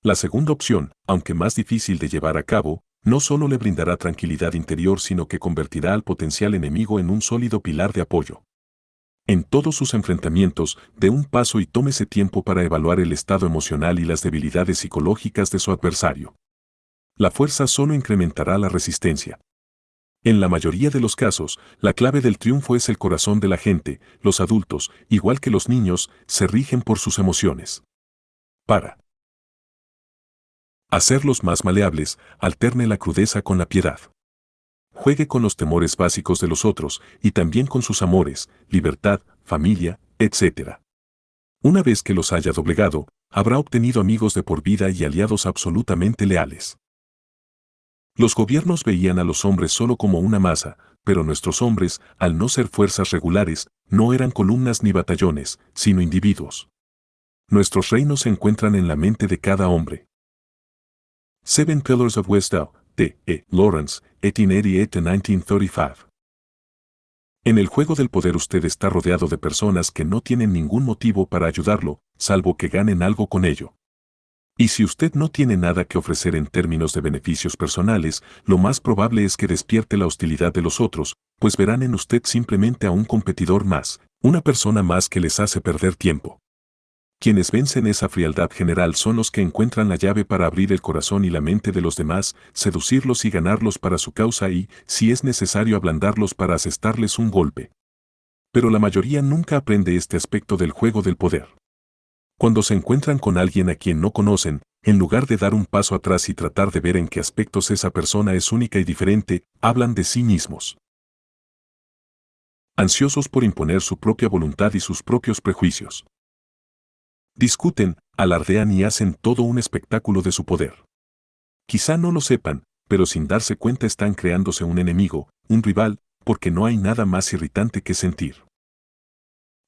A: La segunda opción, aunque más difícil de llevar a cabo, no solo le brindará tranquilidad interior, sino que convertirá al potencial enemigo en un sólido pilar de apoyo. En todos sus enfrentamientos, dé un paso y tómese tiempo para evaluar el estado emocional y las debilidades psicológicas de su adversario. La fuerza solo incrementará la resistencia. En la mayoría de los casos, la clave del triunfo es el corazón de la gente. Los adultos, igual que los niños, se rigen por sus emociones. Para hacerlos más maleables, alterne la crudeza con la piedad. Juegue con los temores básicos de los otros y también con sus amores, libertad, familia, etc. Una vez que los haya doblegado, habrá obtenido amigos de por vida y aliados absolutamente leales. Los gobiernos veían a los hombres solo como una masa, pero nuestros hombres, al no ser fuerzas regulares, no eran columnas ni batallones, sino individuos. Nuestros reinos se encuentran en la mente de cada hombre. Seven Pillars of Wisdom, de E. Lawrence, 1888-1935. En el juego del poder usted está rodeado de personas que no tienen ningún motivo para ayudarlo, salvo que ganen algo con ello. Y si usted no tiene nada que ofrecer en términos de beneficios personales, lo más probable es que despierte la hostilidad de los otros, pues verán en usted simplemente a un competidor más, una persona más que les hace perder tiempo. Quienes vencen esa frialdad general son los que encuentran la llave para abrir el corazón y la mente de los demás, seducirlos y ganarlos para su causa y, si es necesario, ablandarlos para asestarles un golpe. Pero la mayoría nunca aprende este aspecto del juego del poder. Cuando se encuentran con alguien a quien no conocen, en lugar de dar un paso atrás y tratar de ver en qué aspectos esa persona es única y diferente, hablan de sí mismos. Ansiosos por imponer su propia voluntad y sus propios prejuicios. Discuten, alardean y hacen todo un espectáculo de su poder. Quizá no lo sepan, pero sin darse cuenta están creándose un enemigo, un rival, porque no hay nada más irritante que sentir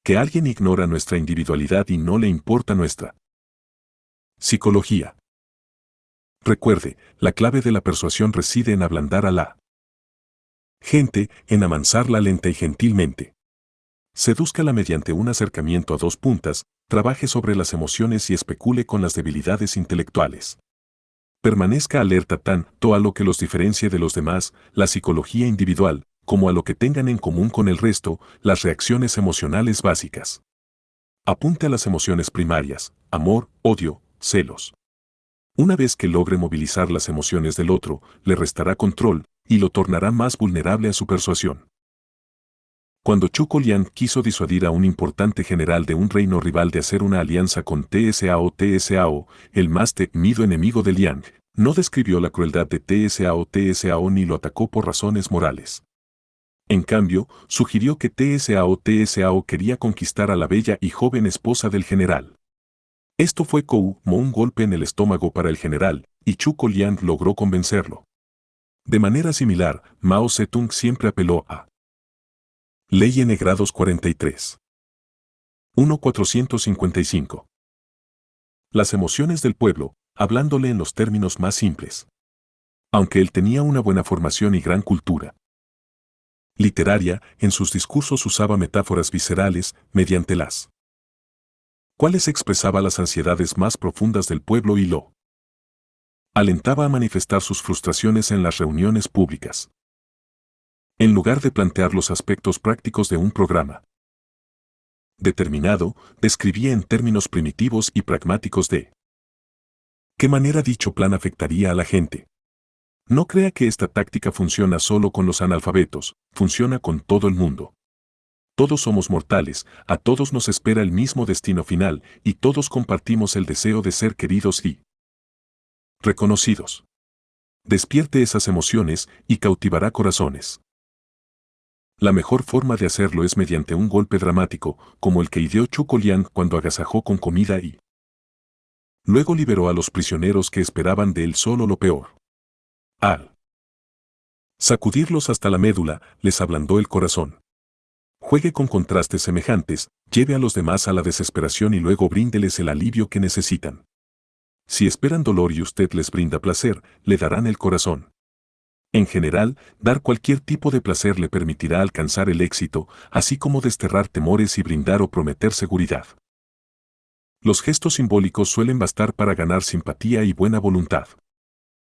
A: que alguien ignora nuestra individualidad y no le importa nuestra psicología. Recuerde, la clave de la persuasión reside en ablandar a la gente, en amansarla lenta y gentilmente. Sedúzcala mediante un acercamiento a dos puntas, trabaje sobre las emociones y especule con las debilidades intelectuales. Permanezca alerta tanto a lo que los diferencie de los demás, la psicología individual, como a lo que tengan en común con el resto, las reacciones emocionales básicas. Apunte a las emociones primarias, amor, odio, celos. Una vez que logre movilizar las emociones del otro, le restará control y lo tornará más vulnerable a su persuasión. Cuando Chuko Liang quiso disuadir a un importante general de un reino rival de hacer una alianza con Tsao, el más temido enemigo de Liang, no describió la crueldad de Tsao ni lo atacó por razones morales. En cambio, sugirió que Tsao quería conquistar a la bella y joven esposa del general. Esto fue como un golpe en el estómago para el general, y Chuko Liang logró convencerlo. De manera similar, Mao Zedong siempre apeló a Ley N grados 43. 1.455. Las emociones del pueblo, hablándole en los términos más simples. Aunque él tenía una buena formación y gran cultura literaria, en sus discursos usaba metáforas viscerales, mediante las cuales expresaba las ansiedades más profundas del pueblo y lo alentaba a manifestar sus frustraciones en las reuniones públicas. En lugar de plantear los aspectos prácticos de un programa determinado, describía en términos primitivos y pragmáticos de qué manera dicho plan afectaría a la gente. No crea que esta táctica funciona solo con los analfabetos, funciona con todo el mundo. Todos somos mortales, a todos nos espera el mismo destino final, y todos compartimos el deseo de ser queridos y reconocidos. Despierte esas emociones y cautivará corazones. La mejor forma de hacerlo es mediante un golpe dramático, como el que ideó Zhuge Liang cuando agasajó con comida y luego liberó a los prisioneros que esperaban de él solo lo peor. Al sacudirlos hasta la médula, les ablandó el corazón. Juegue con contrastes semejantes, lleve a los demás a la desesperación y luego bríndeles el alivio que necesitan. Si esperan dolor y usted les brinda placer, le darán el corazón. En general, dar cualquier tipo de placer le permitirá alcanzar el éxito, así como desterrar temores y brindar o prometer seguridad. Los gestos simbólicos suelen bastar para ganar simpatía y buena voluntad.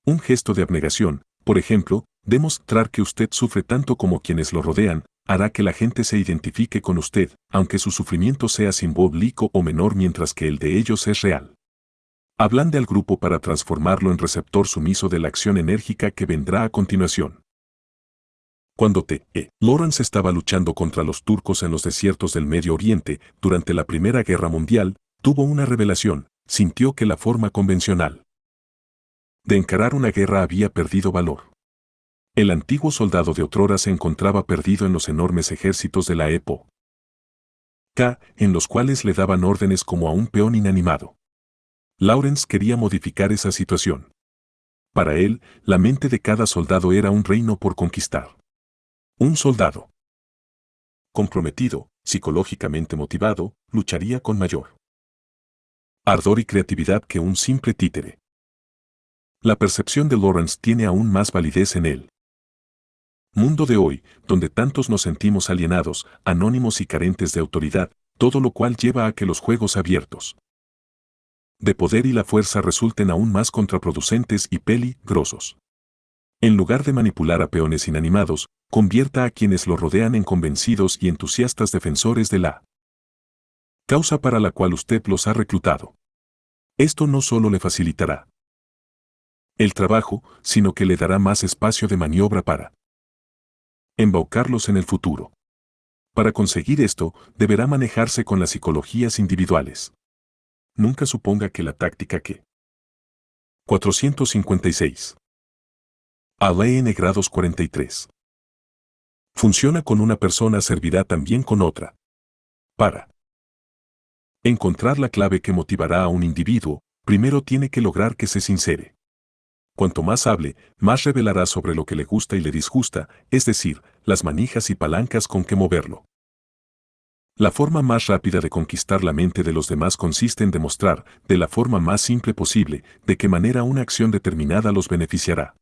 A: Un gesto de abnegación, por ejemplo, demostrar que usted sufre tanto como quienes lo rodean, hará que la gente se identifique con usted, aunque su sufrimiento sea simbólico o menor mientras que el de ellos es real. Ablande al grupo para transformarlo en receptor sumiso de la acción enérgica que vendrá a continuación. Cuando T.E. Lawrence estaba luchando contra los turcos en los desiertos del Medio Oriente durante la Primera Guerra Mundial, tuvo una revelación, sintió que la forma convencional de encarar una guerra había perdido valor. El antiguo soldado de otrora se encontraba perdido en los enormes ejércitos de la época, en los cuales le daban órdenes como a un peón inanimado. Lawrence quería modificar esa situación. Para él, la mente de cada soldado era un reino por conquistar. Un soldado comprometido, psicológicamente motivado, lucharía con mayor ardor y creatividad que un simple títere. La percepción de Lawrence tiene aún más validez en él. Mundo de hoy, donde tantos nos sentimos alienados, anónimos y carentes de autoridad, todo lo cual lleva a que los juegos abiertos de poder y la fuerza resulten aún más contraproducentes y peligrosos. En lugar de manipular a peones inanimados, convierta a quienes lo rodean en convencidos y entusiastas defensores de la causa para la cual usted los ha reclutado. Esto no solo le facilitará el trabajo, sino que le dará más espacio de maniobra para embaucarlos en el futuro. Para conseguir esto, deberá manejarse con las psicologías individuales. Nunca suponga que la táctica que 456 ALN grados 43 funciona con una persona servirá también con otra. Para encontrar la clave que motivará a un individuo, primero tiene que lograr que se sincere. Cuanto más hable, más revelará sobre lo que le gusta y le disgusta, es decir, las manijas y palancas con que moverlo. La forma más rápida de conquistar la mente de los demás consiste en demostrar, de la forma más simple posible, de qué manera una acción determinada los beneficiará.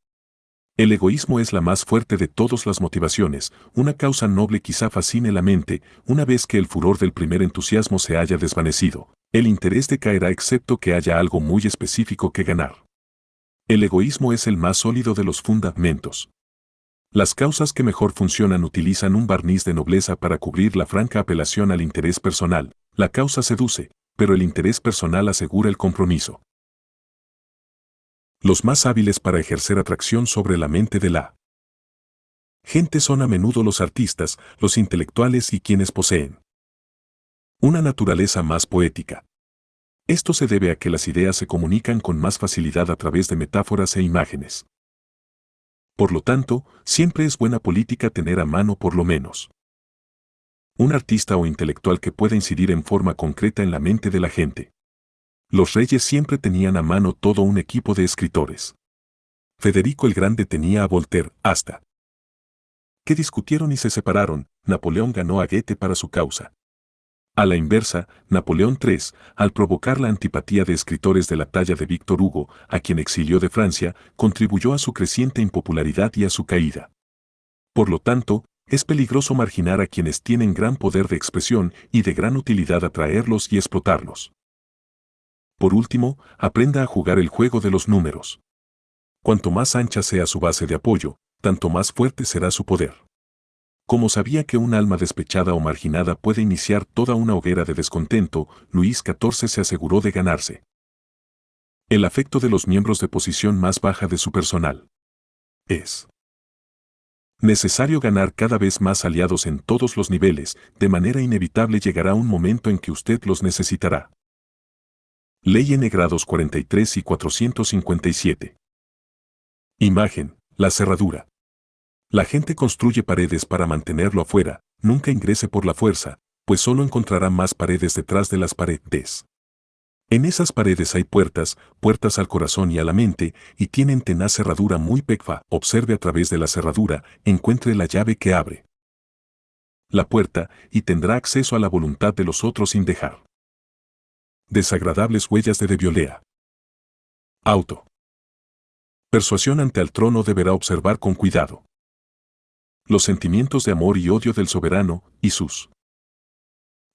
A: El egoísmo es la más fuerte de todas las motivaciones, una causa noble quizá fascine la mente, una vez que el furor del primer entusiasmo se haya desvanecido, el interés decaerá excepto que haya algo muy específico que ganar. El egoísmo es el más sólido de los fundamentos. Las causas que mejor funcionan utilizan un barniz de nobleza para cubrir la franca apelación al interés personal. La causa seduce, pero el interés personal asegura el compromiso. Los más hábiles para ejercer atracción sobre la mente de la gente son a menudo los artistas, los intelectuales y quienes poseen una naturaleza más poética. Esto se debe a que las ideas se comunican con más facilidad a través de metáforas e imágenes. Por lo tanto, siempre es buena política tener a mano por lo menos un artista o intelectual que pueda incidir en forma concreta en la mente de la gente. Los reyes siempre tenían a mano todo un equipo de escritores. Federico el Grande tenía a Voltaire, hasta que discutieron y se separaron, Napoleón ganó a Goethe para su causa. A la inversa, Napoleón III, al provocar la antipatía de escritores de la talla de Víctor Hugo, a quien exilió de Francia, contribuyó a su creciente impopularidad y a su caída. Por lo tanto, es peligroso marginar a quienes tienen gran poder de expresión y de gran utilidad atraerlos y explotarlos. Por último, aprenda a jugar el juego de los números. Cuanto más ancha sea su base de apoyo, tanto más fuerte será su poder. Como sabía que un alma despechada o marginada puede iniciar toda una hoguera de descontento, Luis XIV se aseguró de ganarse el afecto de los miembros de posición más baja de su personal. Es necesario ganar cada vez más aliados en todos los niveles, de manera inevitable llegará un momento en que usted los necesitará. Ley N grados 43 y 457. Imagen, la cerradura. La gente construye paredes para mantenerlo afuera, nunca ingrese por la fuerza, pues solo encontrará más paredes detrás de las paredes. En esas paredes hay puertas, puertas al corazón y a la mente, y tienen tenaz cerradura muy pequeña. Observe a través de la cerradura, encuentre la llave que abre la puerta y tendrá acceso a la voluntad de los otros sin dejar desagradables huellas de violea. Auto. Persuasión ante el trono deberá observar con cuidado los sentimientos de amor y odio del soberano y sus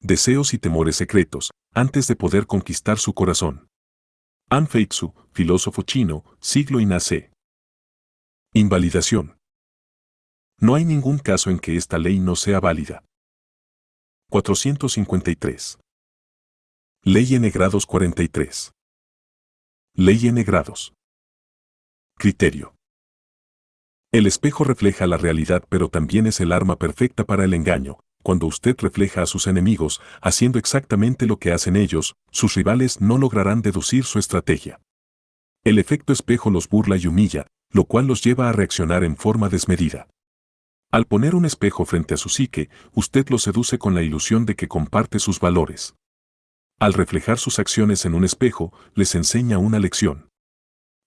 A: deseos y temores secretos, antes de poder conquistar su corazón. An Feizu, filósofo chino, siglo y nace. Invalidación. No hay ningún caso en que esta ley no sea válida. 453. Ley N grados 43. Ley N grados. Criterio. El espejo refleja la realidad, pero también es el arma perfecta para el engaño. Cuando usted refleja a sus enemigos, haciendo exactamente lo que hacen ellos, sus rivales no lograrán deducir su estrategia. El efecto espejo los burla y humilla, lo cual los lleva a reaccionar en forma desmedida. Al poner un espejo frente a su psique, usted lo seduce con la ilusión de que comparte sus valores. Al reflejar sus acciones en un espejo, les enseña una lección.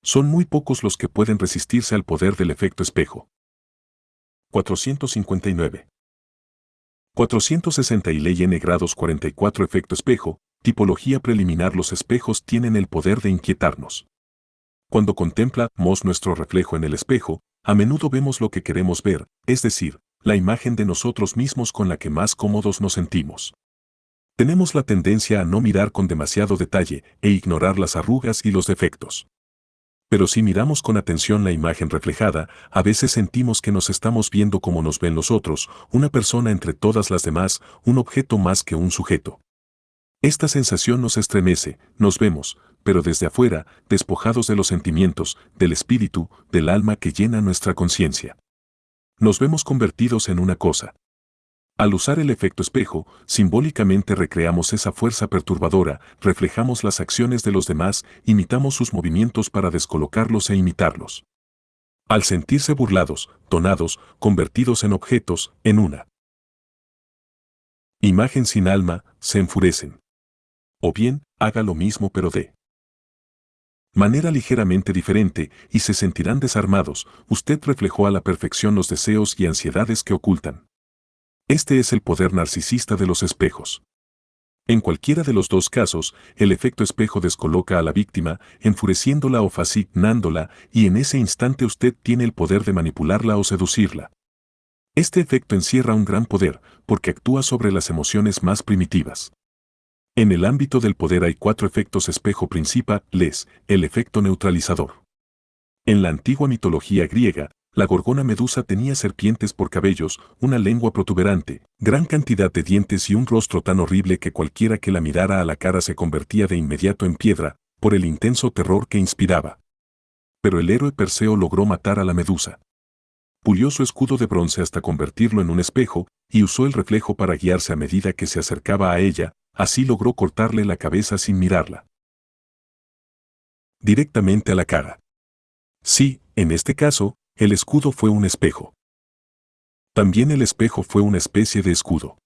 A: Son muy pocos los que pueden resistirse al poder del efecto espejo. 459. 460 y Ley N grados 44 efecto espejo, tipología preliminar. Los espejos tienen el poder de inquietarnos. Cuando contemplamos nuestro reflejo en el espejo, a menudo vemos lo que queremos ver, es decir, la imagen de nosotros mismos con la que más cómodos nos sentimos. Tenemos la tendencia a no mirar con demasiado detalle e ignorar las arrugas y los defectos. Pero si miramos con atención la imagen reflejada, a veces sentimos que nos estamos viendo como nos ven los otros, una persona entre todas las demás, un objeto más que un sujeto. Esta sensación nos estremece, nos vemos, pero desde afuera, despojados de los sentimientos, del espíritu, del alma que llena nuestra conciencia. Nos vemos convertidos en una cosa. Al usar el efecto espejo, simbólicamente recreamos esa fuerza perturbadora, reflejamos las acciones de los demás, imitamos sus movimientos para descolocarlos e imitarlos. Al sentirse burlados, tonados, convertidos en objetos, en una imagen sin alma, se enfurecen. O bien, haga lo mismo pero de manera ligeramente diferente y se sentirán desarmados. Usted reflejó a la perfección los deseos y ansiedades que ocultan. Este es el poder narcisista de los espejos. En cualquiera de los dos casos, el efecto espejo descoloca a la víctima, enfureciéndola o fascinándola, y en ese instante usted tiene el poder de manipularla o seducirla. Este efecto encierra un gran poder, porque actúa sobre las emociones más primitivas. En el ámbito del poder hay 4 efectos espejo principales. El efecto neutralizador. En la antigua mitología griega, la gorgona Medusa tenía serpientes por cabellos, una lengua protuberante, gran cantidad de dientes y un rostro tan horrible que cualquiera que la mirara a la cara se convertía de inmediato en piedra, por el intenso terror que inspiraba. Pero el héroe Perseo logró matar a la Medusa. Pulió su escudo de bronce hasta convertirlo en un espejo, y usó el reflejo para guiarse a medida que se acercaba a ella, así logró cortarle la cabeza sin mirarla directamente a la cara. Sí, en este caso, el escudo fue un espejo. También el espejo fue una especie de escudo.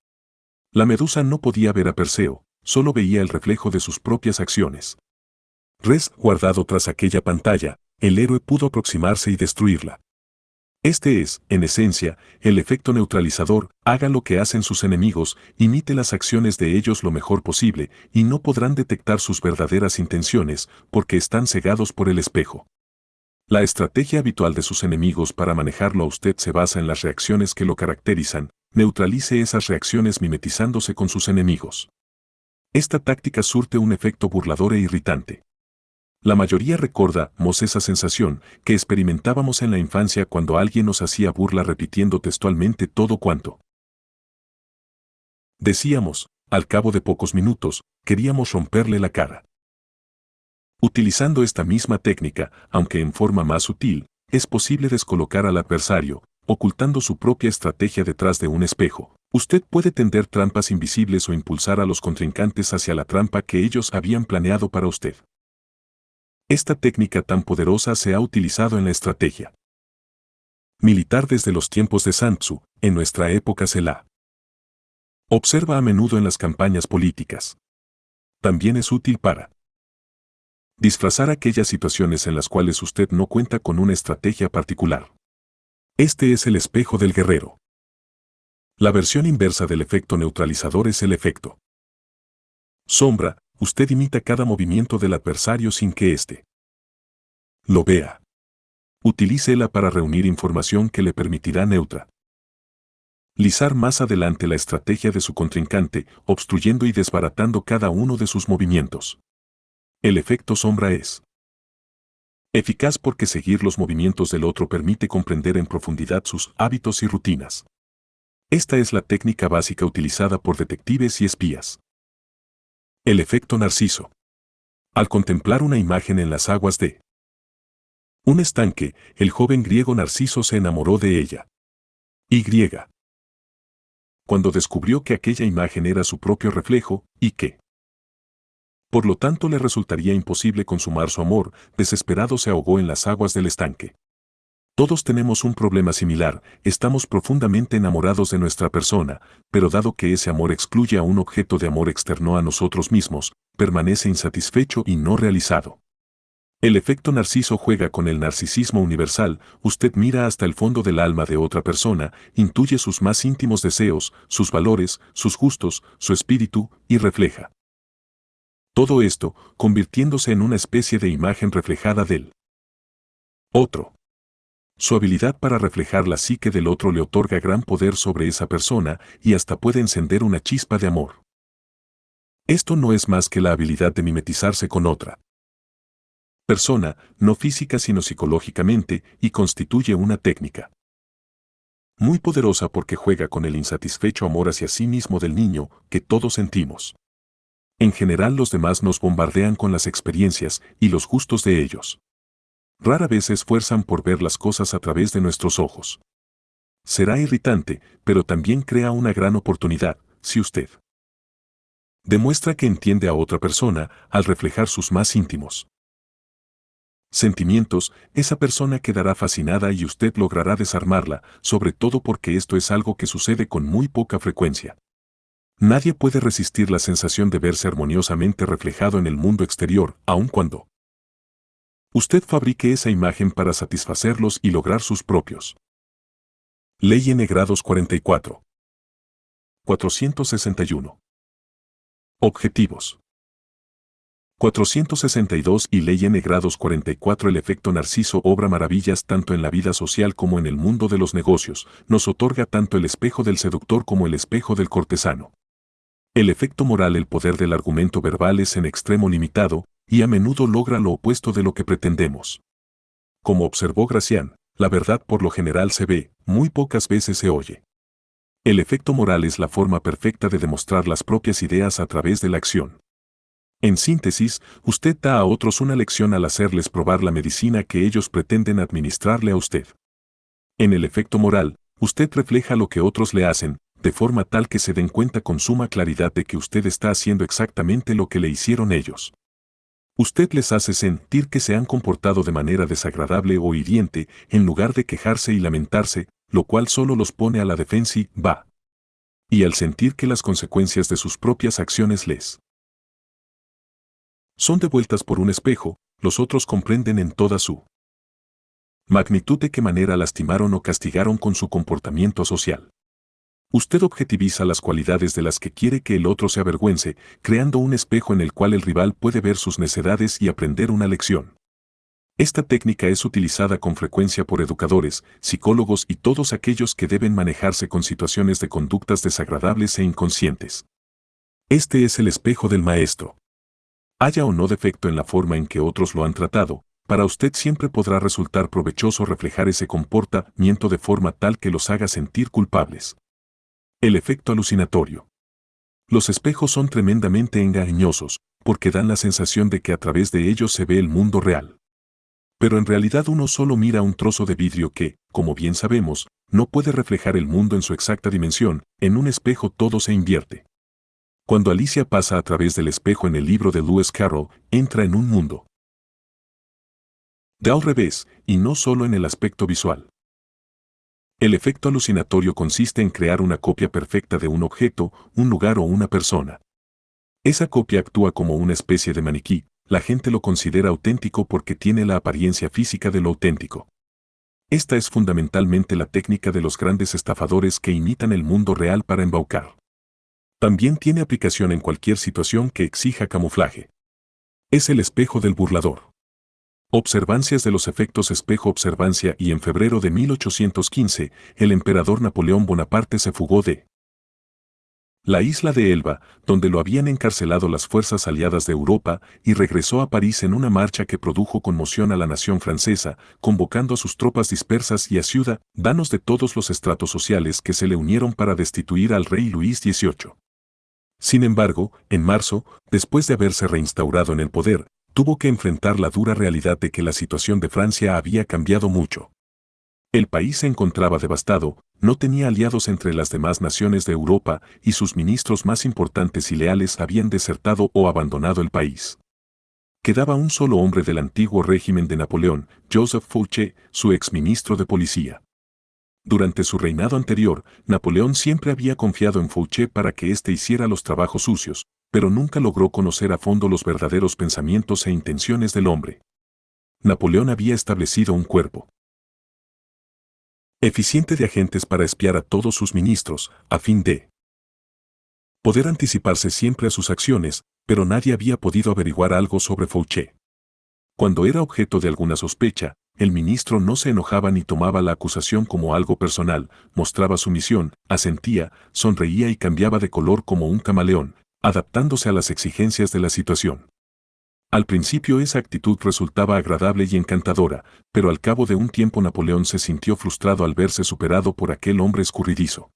A: La Medusa no podía ver a Perseo, solo veía el reflejo de sus propias acciones. Guardado tras aquella pantalla, el héroe pudo aproximarse y destruirla. Este es, en esencia, el efecto neutralizador. Haga lo que hacen sus enemigos, imite las acciones de ellos lo mejor posible, y no podrán detectar sus verdaderas intenciones, porque están cegados por el espejo. La estrategia habitual de sus enemigos para manejarlo a usted se basa en las reacciones que lo caracterizan. Neutralice esas reacciones mimetizándose con sus enemigos. Esta táctica surte un efecto burlador e irritante. La mayoría recordamos esa sensación que experimentábamos en la infancia cuando alguien nos hacía burla repitiendo textualmente todo cuanto decíamos. Al cabo de pocos minutos, queríamos romperle la cara. Utilizando esta misma técnica, aunque en forma más sutil, es posible descolocar al adversario, ocultando su propia estrategia detrás de un espejo. Usted puede tender trampas invisibles o impulsar a los contrincantes hacia la trampa que ellos habían planeado para usted. Esta técnica tan poderosa se ha utilizado en la estrategia militar desde los tiempos de Sun Tzu. En nuestra época se la observa a menudo en las campañas políticas. También es útil para disfrazar aquellas situaciones en las cuales usted no cuenta con una estrategia particular. Este es el espejo del guerrero. La versión inversa del efecto neutralizador es el efecto sombra. Usted imita cada movimiento del adversario sin que éste lo vea. Utilícela para reunir información que le permitirá neutralizar más adelante la estrategia de su contrincante, obstruyendo y desbaratando cada uno de sus movimientos. El efecto sombra es eficaz porque seguir los movimientos del otro permite comprender en profundidad sus hábitos y rutinas. Esta es la técnica básica utilizada por detectives y espías. El efecto narciso. Al contemplar una imagen en las aguas de un estanque, el joven griego Narciso se enamoró de ella. Cuando descubrió que aquella imagen era su propio reflejo, y que, por lo tanto, le resultaría imposible consumar su amor, desesperado se ahogó en las aguas del estanque. Todos tenemos un problema similar, estamos profundamente enamorados de nuestra persona, pero dado que ese amor excluye a un objeto de amor externo a nosotros mismos, permanece insatisfecho y no realizado. El efecto narciso juega con el narcisismo universal. Usted mira hasta el fondo del alma de otra persona, intuye sus más íntimos deseos, sus valores, sus gustos, su espíritu, y refleja todo esto, convirtiéndose en una especie de imagen reflejada del otro. Su habilidad para reflejar la psique del otro le otorga gran poder sobre esa persona y hasta puede encender una chispa de amor. Esto no es más que la habilidad de mimetizarse con otra persona, no física sino psicológicamente, y constituye una técnica muy poderosa porque juega con el insatisfecho amor hacia sí mismo del niño que todos sentimos. En general los demás nos bombardean con las experiencias y los gustos de ellos. Rara vez se esfuerzan por ver las cosas a través de nuestros ojos. Será irritante, pero también crea una gran oportunidad, si usted demuestra que entiende a otra persona al reflejar sus más íntimos sentimientos. Esa persona quedará fascinada y usted logrará desarmarla, sobre todo porque esto es algo que sucede con muy poca frecuencia. Nadie puede resistir la sensación de verse armoniosamente reflejado en el mundo exterior, aun cuando usted fabrique esa imagen para satisfacerlos y lograr sus propios. Ley N grados 44. 461. Objetivos. 462 y Ley N grados 44. El efecto narciso obra maravillas tanto en la vida social como en el mundo de los negocios. Nos otorga tanto el espejo del seductor como el espejo del cortesano. El efecto moral. El poder del argumento verbal es en extremo limitado, y a menudo logra lo opuesto de lo que pretendemos. Como observó Gracián, la verdad por lo general se ve, muy pocas veces se oye. El efecto moral es la forma perfecta de demostrar las propias ideas a través de la acción. En síntesis, usted da a otros una lección al hacerles probar la medicina que ellos pretenden administrarle a usted. En el efecto moral, usted refleja lo que otros le hacen, de forma tal que se den cuenta con suma claridad de que usted está haciendo exactamente lo que le hicieron ellos. Usted les hace sentir que se han comportado de manera desagradable o hiriente, en lugar de quejarse y lamentarse, lo cual solo los pone a la defensiva. Y al sentir que las consecuencias de sus propias acciones les son devueltas por un espejo, los otros comprenden en toda su Magnitud de qué manera lastimaron o castigaron con su comportamiento social. Usted objetiviza las cualidades de las que quiere que el otro se avergüence, creando un espejo en el cual el rival puede ver sus necedades y aprender una lección. Esta técnica es utilizada con frecuencia por educadores, psicólogos y todos aquellos que deben manejarse con situaciones de conductas desagradables e inconscientes. Este es el espejo del maestro. Haya o no defecto en la forma en que otros lo han tratado, para usted siempre podrá resultar provechoso reflejar ese comportamiento de forma tal que los haga sentir culpables. El efecto alucinatorio. Los espejos son tremendamente engañosos, porque dan la sensación de que a través de ellos se ve el mundo real. Pero en realidad uno solo mira un trozo de vidrio que, como bien sabemos, no puede reflejar el mundo en su exacta dimensión. En un espejo todo se invierte. Cuando Alicia pasa a través del espejo en el libro de Lewis Carroll, entra en un mundo de al revés, y no solo en el aspecto visual. El efecto alucinatorio consiste en crear una copia perfecta de un objeto, un lugar o una persona. Esa copia actúa como una especie de maniquí. La gente lo considera auténtico porque tiene la apariencia física de lo auténtico. Esta es fundamentalmente la técnica de los grandes estafadores que imitan el mundo real para embaucar. También tiene aplicación en cualquier situación que exija camuflaje. Es el espejo del burlador. Observancias de los efectos espejo-observancia. Y en febrero de 1815, el emperador Napoleón Bonaparte se fugó de la isla de Elba, donde lo habían encarcelado las fuerzas aliadas de Europa, y regresó a París en una marcha que produjo conmoción a la nación francesa, convocando a sus tropas dispersas y a ciudadanos de todos los estratos sociales que se le unieron para destituir al rey Luis XVIII. Sin embargo, en marzo, después de haberse reinstaurado en el poder, tuvo que enfrentar la dura realidad de que la situación de Francia había cambiado mucho. El país se encontraba devastado, no tenía aliados entre las demás naciones de Europa y sus ministros más importantes y leales habían desertado o abandonado el país. Quedaba un solo hombre del antiguo régimen de Napoleón, Joseph Fouché, su exministro de policía. Durante su reinado anterior, Napoleón siempre había confiado en Fouché para que éste hiciera los trabajos sucios, pero nunca logró conocer a fondo los verdaderos pensamientos e intenciones del hombre. Napoleón había establecido un cuerpo eficiente de agentes para espiar a todos sus ministros, a fin de poder anticiparse siempre a sus acciones, pero nadie había podido averiguar algo sobre Fouché. Cuando era objeto de alguna sospecha, el ministro no se enojaba ni tomaba la acusación como algo personal, mostraba sumisión, asentía, sonreía y cambiaba de color como un camaleón, adaptándose a las exigencias de la situación. Al principio esa actitud resultaba agradable y encantadora, pero al cabo de un tiempo Napoleón se sintió frustrado al verse superado por aquel hombre escurridizo.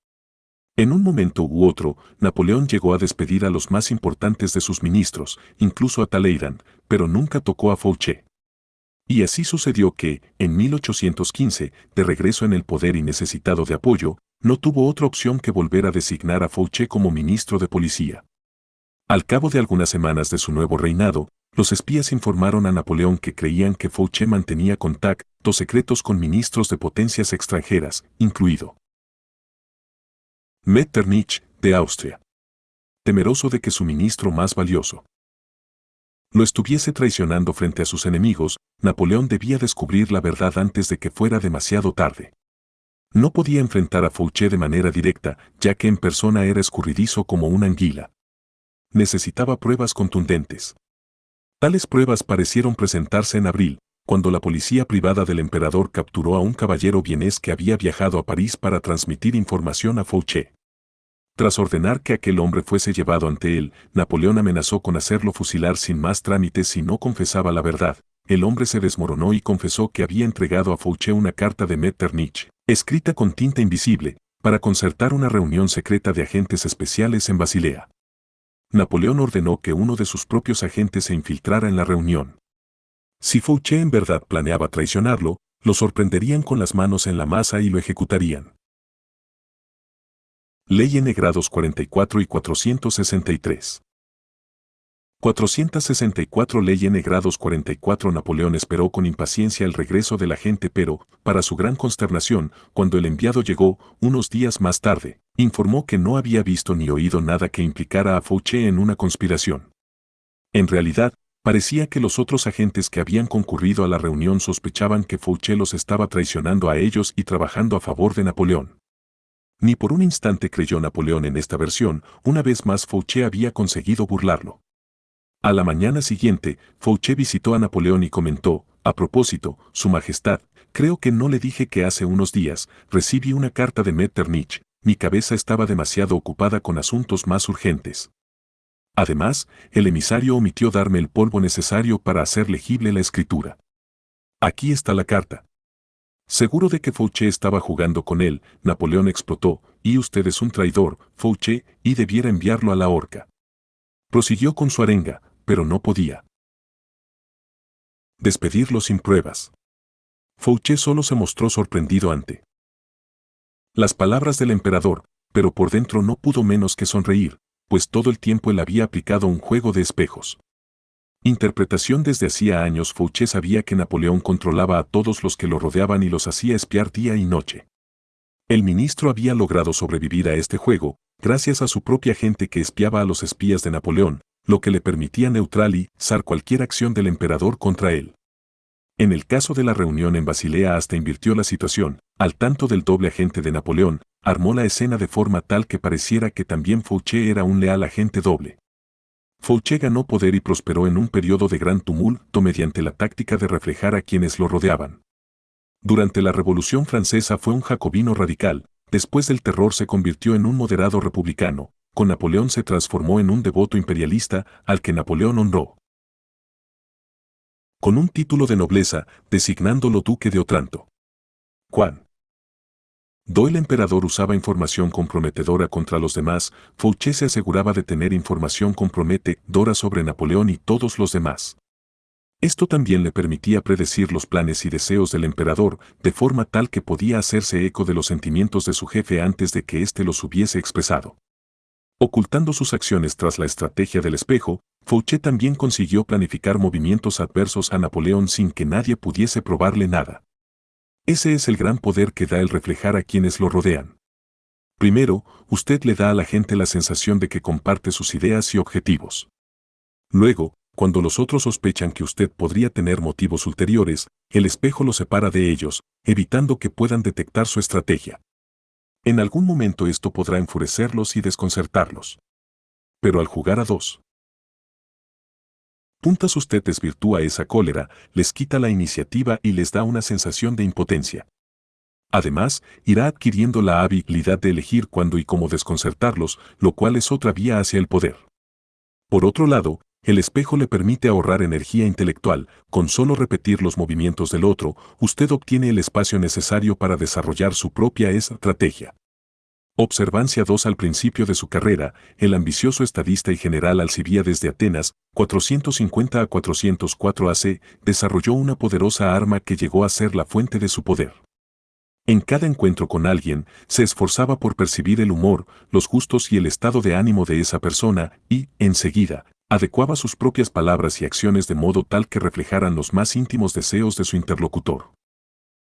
A: En un momento u otro, Napoleón llegó a despedir a los más importantes de sus ministros, incluso a Talleyrand, pero nunca tocó a Fouché. Y así sucedió que, en 1815, de regreso en el poder y necesitado de apoyo, no tuvo otra opción que volver a designar a Fouché como ministro de policía. Al cabo de algunas semanas de su nuevo reinado, los espías informaron a Napoleón que creían que Fouché mantenía contactos secretos con ministros de potencias extranjeras, incluido Metternich, de Austria. Temeroso de que su ministro más valioso lo estuviese traicionando frente a sus enemigos, Napoleón debía descubrir la verdad antes de que fuera demasiado tarde. No podía enfrentar a Fouché de manera directa, ya que en persona era escurridizo como una anguila. Necesitaba pruebas contundentes. Tales pruebas parecieron presentarse en abril, cuando la policía privada del emperador capturó a un caballero vienés que había viajado a París para transmitir información a Fouché. Tras ordenar que aquel hombre fuese llevado ante él, Napoleón amenazó con hacerlo fusilar sin más trámites si no confesaba la verdad. El hombre se desmoronó y confesó que había entregado a Fouché una carta de Metternich, escrita con tinta invisible, para concertar una reunión secreta de agentes especiales en Basilea. Napoleón ordenó que uno de sus propios agentes se infiltrara en la reunión. Si Fouché en verdad planeaba traicionarlo, lo sorprenderían con las manos en la masa y lo ejecutarían. Ley N grados 44 y 463. 464 Ley N grados 44 Napoleón esperó con impaciencia el regreso del agente pero, para su gran consternación, cuando el enviado llegó, unos días más tarde, informó que no había visto ni oído nada que implicara a Fouché en una conspiración. En realidad, Parecía que los otros agentes que habían concurrido a la reunión sospechaban que Fouché los estaba traicionando a ellos y trabajando a favor de Napoleón. Ni por un instante creyó Napoleón en esta versión, una vez más Fouché había conseguido burlarlo. A la mañana siguiente, Fouché visitó a Napoleón y comentó: a propósito, Su Majestad, creo que no le dije que hace unos días recibí una carta de Metternich, mi cabeza estaba demasiado ocupada con asuntos más urgentes. Además, el emisario omitió darme el polvo necesario para hacer legible la escritura. Aquí está la carta. Seguro de que Fouché estaba jugando con él, Napoleón explotó: y usted es un traidor, Fouché, y debiera enviarlo a la horca. Prosiguió con su arenga, pero no podía despedirlo sin pruebas. Fouché solo se mostró sorprendido ante las palabras del emperador, pero por dentro no pudo menos que sonreír, pues todo el tiempo él había aplicado un juego de espejos. Interpretación: desde hacía años Fouché sabía que Napoleón controlaba a todos los que lo rodeaban y los hacía espiar día y noche. El ministro había logrado sobrevivir a este juego, gracias a su propia gente que espiaba a los espías de Napoleón, lo que le permitía neutralizar cualquier acción del emperador contra él. En el caso de la reunión en Basilea hasta invirtió la situación, al tanto del doble agente de Napoleón, armó la escena de forma tal que pareciera que también Fouché era un leal agente doble. Fouché ganó poder y prosperó en un periodo de gran tumulto mediante la táctica de reflejar a quienes lo rodeaban. Durante la Revolución Francesa fue un jacobino radical, después del terror se convirtió en un moderado republicano, con Napoleón se transformó en un devoto imperialista al que Napoleón honró con un título de nobleza, designándolo duque de Otranto. Cuando el emperador usaba información comprometedora contra los demás, Fouché se aseguraba de tener información comprometedora sobre Napoleón y todos los demás. Esto también le permitía predecir los planes y deseos del emperador, de forma tal que podía hacerse eco de los sentimientos de su jefe antes de que éste los hubiese expresado. Ocultando sus acciones tras la estrategia del espejo, Fouché también consiguió planificar movimientos adversos a Napoleón sin que nadie pudiese probarle nada. Ese es el gran poder que da el reflejar a quienes lo rodean. Primero, usted le da a la gente la sensación de que comparte sus ideas y objetivos. Luego, cuando los otros sospechan que usted podría tener motivos ulteriores, el espejo lo separa de ellos, evitando que puedan detectar su estrategia. En algún momento esto podrá enfurecerlos y desconcertarlos. Pero al jugar a dos puntas usted desvirtúa esa cólera, les quita la iniciativa y les da una sensación de impotencia. Además, irá adquiriendo la habilidad de elegir cuándo y cómo desconcertarlos, lo cual es otra vía hacia el poder. Por otro lado, el espejo le permite ahorrar energía intelectual, con solo repetir los movimientos del otro, usted obtiene el espacio necesario para desarrollar su propia estrategia. Observancia 2. Al principio de su carrera, el ambicioso estadista y general Alcibíades de Atenas, 450 a 404 AC, desarrolló una poderosa arma que llegó a ser la fuente de su poder. En cada encuentro con alguien, se esforzaba por percibir el humor, los gustos y el estado de ánimo de esa persona y, enseguida, adecuaba sus propias palabras y acciones de modo tal que reflejaran los más íntimos deseos de su interlocutor.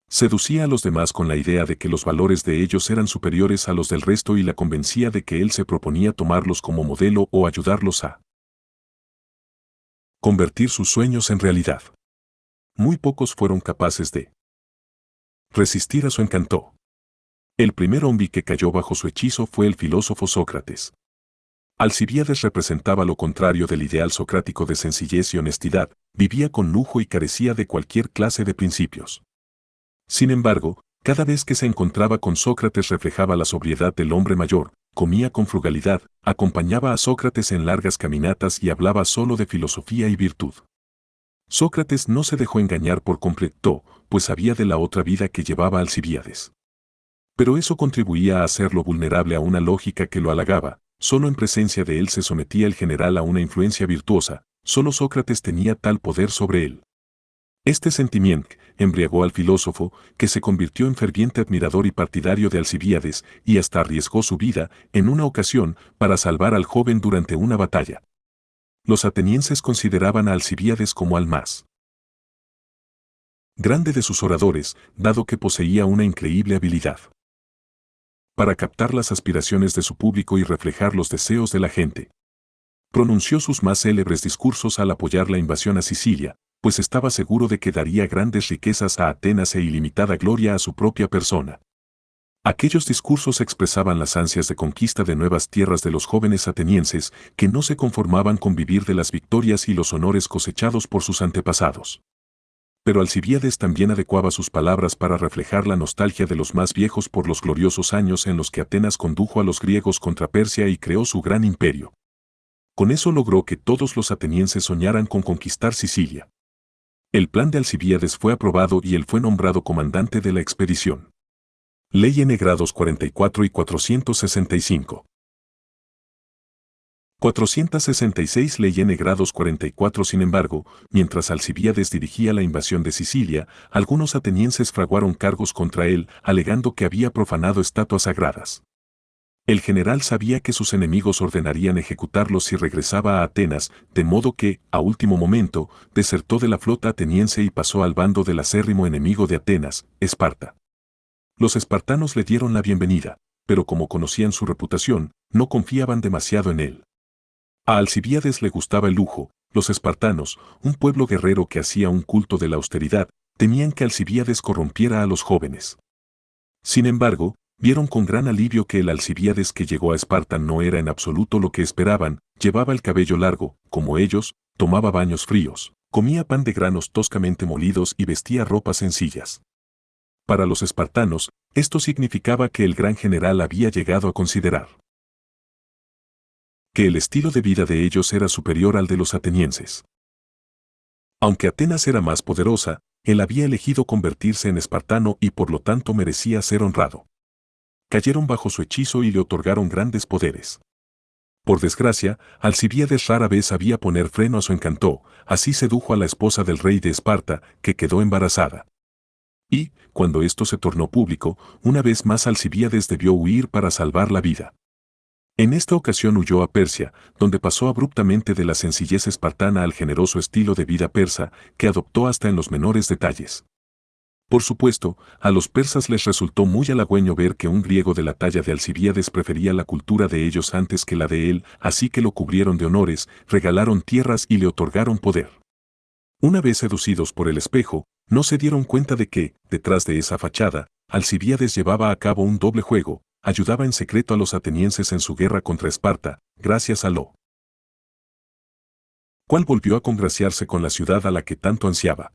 A: Seducía a los demás con la idea de que los valores de ellos eran superiores a los del resto y la convencía de que él se proponía tomarlos como modelo o ayudarlos a convertir sus sueños en realidad. Muy pocos fueron capaces de resistir a su encanto. El primer hombre que cayó bajo su hechizo fue el filósofo Sócrates. Alcibíades representaba lo contrario del ideal socrático de sencillez y honestidad, vivía con lujo y carecía de cualquier clase de principios. Sin embargo, cada vez que se encontraba con Sócrates reflejaba la sobriedad del hombre mayor, comía con frugalidad, acompañaba a Sócrates en largas caminatas y hablaba solo de filosofía y virtud. Sócrates no se dejó engañar por completo, pues sabía de la otra vida que llevaba Alcibíades. Pero eso contribuía a hacerlo vulnerable a una lógica que lo halagaba, solo en presencia de él se sometía el general a una influencia virtuosa, solo Sócrates tenía tal poder sobre él. Este sentimiento embriagó al filósofo, que se convirtió en ferviente admirador y partidario de Alcibíades, y hasta arriesgó su vida, en una ocasión, para salvar al joven durante una batalla. Los atenienses consideraban a Alcibíades como al más grande de sus oradores, dado que poseía una increíble habilidad para captar las aspiraciones de su público y reflejar los deseos de la gente. Pronunció sus más célebres discursos al apoyar la invasión a Sicilia, pues estaba seguro de que daría grandes riquezas a Atenas e ilimitada gloria a su propia persona. Aquellos discursos expresaban las ansias de conquista de nuevas tierras de los jóvenes atenienses que no se conformaban con vivir de las victorias y los honores cosechados por sus antepasados. Pero Alcibíades también adecuaba sus palabras para reflejar la nostalgia de los más viejos por los gloriosos años en los que Atenas condujo a los griegos contra Persia y creó su gran imperio. Con eso logró que todos los atenienses soñaran con conquistar Sicilia. El plan de Alcibíades fue aprobado y él fue nombrado comandante de la expedición. Ley N grados 44 y 465. 466 Ley N grados 44. Sin embargo, mientras Alcibíades dirigía la invasión de Sicilia, algunos atenienses fraguaron cargos contra él, alegando que había profanado estatuas sagradas. El general sabía que sus enemigos ordenarían ejecutarlos si regresaba a Atenas, de modo que, a último momento, desertó de la flota ateniense y pasó al bando del acérrimo enemigo de Atenas, Esparta. Los espartanos le dieron la bienvenida, pero como conocían su reputación, no confiaban demasiado en él. A Alcibíades le gustaba el lujo. Los espartanos, un pueblo guerrero que hacía un culto de la austeridad, temían que Alcibíades corrompiera a los jóvenes. Sin embargo, vieron con gran alivio que el Alcibíades que llegó a Esparta no era en absoluto lo que esperaban, llevaba el cabello largo, como ellos, tomaba baños fríos, comía pan de granos toscamente molidos y vestía ropas sencillas. Para los espartanos, esto significaba que el gran general había llegado a considerar que el estilo de vida de ellos era superior al de los atenienses. Aunque Atenas era más poderosa, él había elegido convertirse en espartano y por lo tanto merecía ser honrado. Cayeron bajo su hechizo y le otorgaron grandes poderes. Por desgracia, Alcibíades rara vez sabía poner freno a su encanto, así sedujo a la esposa del rey de Esparta, que quedó embarazada. Y, cuando esto se tornó público, una vez más Alcibíades debió huir para salvar la vida. En esta ocasión huyó a Persia, donde pasó abruptamente de la sencillez espartana al generoso estilo de vida persa, que adoptó hasta en los menores detalles. Por supuesto, a los persas les resultó muy halagüeño ver que un griego de la talla de Alcibíades prefería la cultura de ellos antes que la de él, así que lo cubrieron de honores, regalaron tierras y le otorgaron poder. Una vez seducidos por el espejo, no se dieron cuenta de que, detrás de esa fachada, Alcibíades llevaba a cabo un doble juego, ayudaba en secreto a los atenienses en su guerra contra Esparta, gracias a lo cual volvió a congraciarse con la ciudad a la que tanto ansiaba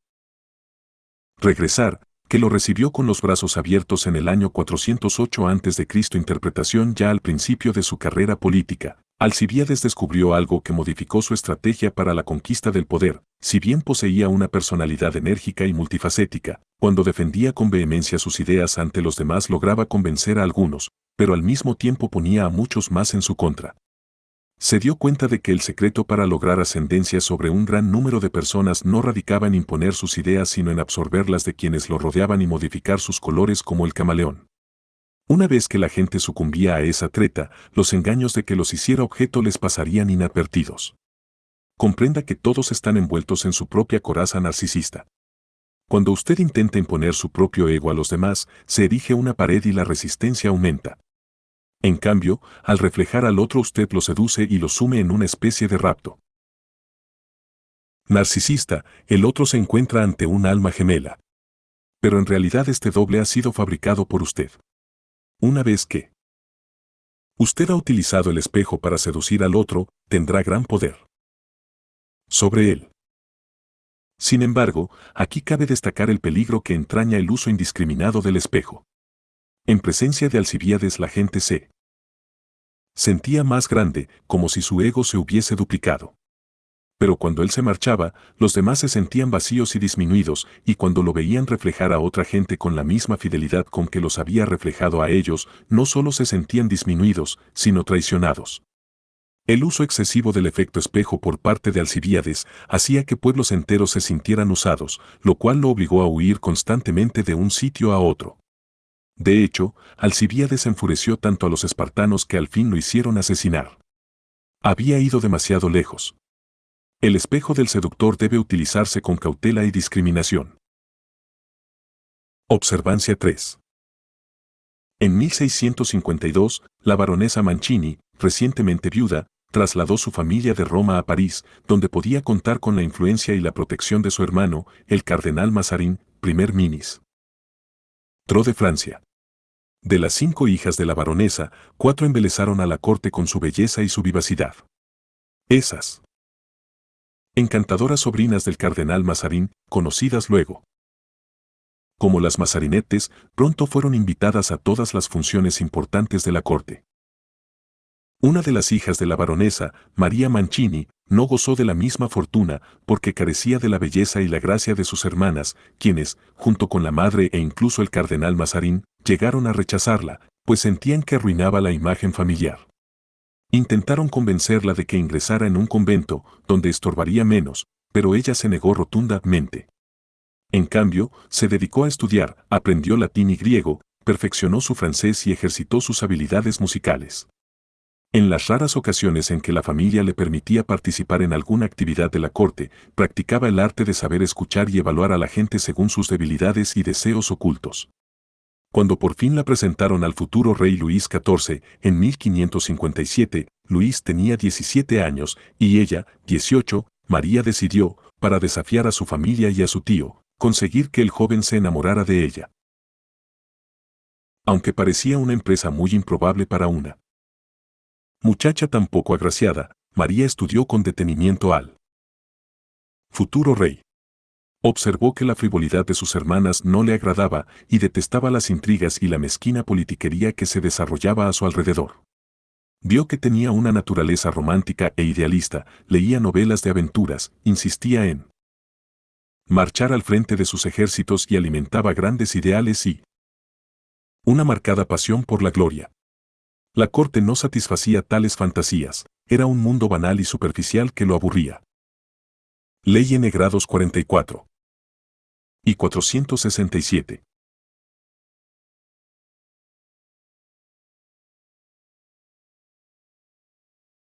A: regresar, que lo recibió con los brazos abiertos en el año 408 a.C. Interpretación ya al principio de su carrera política, Alcibíades descubrió algo que modificó su estrategia para la conquista del poder. Si bien poseía una personalidad enérgica y multifacética, cuando defendía con vehemencia sus ideas ante los demás lograba convencer a algunos, pero al mismo tiempo ponía a muchos más en su contra. Se dio cuenta de que el secreto para lograr ascendencia sobre un gran número de personas no radicaba en imponer sus ideas sino en absorberlas de quienes lo rodeaban y modificar sus colores como el camaleón. Una vez que la gente sucumbía a esa treta, los engaños de que los hiciera objeto les pasarían inadvertidos. Comprenda que todos están envueltos en su propia coraza narcisista. Cuando usted intenta imponer su propio ego a los demás, se erige una pared y la resistencia aumenta. En cambio, al reflejar al otro usted lo seduce y lo sume en una especie de rapto. Narcisista, el otro se encuentra ante un alma gemela. Pero en realidad este doble ha sido fabricado por usted. Una vez que usted ha utilizado el espejo para seducir al otro, tendrá gran poder sobre él. Sin embargo, aquí cabe destacar el peligro que entraña el uso indiscriminado del espejo. En presencia de Alcibíades la gente se sentía más grande, como si su ego se hubiese duplicado. Pero cuando él se marchaba, los demás se sentían vacíos y disminuidos, y cuando lo veían reflejar a otra gente con la misma fidelidad con que los había reflejado a ellos, no solo se sentían disminuidos, sino traicionados. El uso excesivo del efecto espejo por parte de Alcibíades hacía que pueblos enteros se sintieran usados, lo cual lo obligó a huir constantemente de un sitio a otro. De hecho, Alcibíades enfureció tanto a los espartanos que al fin lo hicieron asesinar. Había ido demasiado lejos. El espejo del seductor debe utilizarse con cautela y discriminación. Observancia 3. En 1652, la baronesa Mancini, recientemente viuda, trasladó su familia de Roma a París, donde podía contar con la influencia y la protección de su hermano, el cardenal Mazarin, primer ministro de Francia. De las 5 hijas de la baronesa, 4 embelesaron a la corte con su belleza y su vivacidad. Esas encantadoras sobrinas del cardenal Mazarin, conocidas luego como las Mazarinettes, pronto fueron invitadas a todas las funciones importantes de la corte. Una de las hijas de la baronesa, María Mancini, no gozó de la misma fortuna porque carecía de la belleza y la gracia de sus hermanas, quienes, junto con la madre e incluso el cardenal Mazarin, llegaron a rechazarla, pues sentían que arruinaba la imagen familiar. Intentaron convencerla de que ingresara en un convento, donde estorbaría menos, pero ella se negó rotundamente. En cambio, se dedicó a estudiar, aprendió latín y griego, perfeccionó su francés y ejercitó sus habilidades musicales. En las raras ocasiones en que la familia le permitía participar en alguna actividad de la corte, practicaba el arte de saber escuchar y evaluar a la gente según sus debilidades y deseos ocultos. Cuando por fin la presentaron al futuro rey Luis XIV, en 1557, Luis tenía 17 años y ella, 18, María decidió, para desafiar a su familia y a su tío, conseguir que el joven se enamorara de ella. Aunque parecía una empresa muy improbable para una muchacha tan poco agraciada, María estudió con detenimiento al futuro rey. Observó que la frivolidad de sus hermanas no le agradaba y detestaba las intrigas y la mezquina politiquería que se desarrollaba a su alrededor. Vio que tenía una naturaleza romántica e idealista, leía novelas de aventuras, insistía en marchar al frente de sus ejércitos y alimentaba grandes ideales y una marcada pasión por la gloria. La corte no satisfacía tales fantasías, era un mundo banal y superficial que lo aburría. Ley N. grados 44 y 467.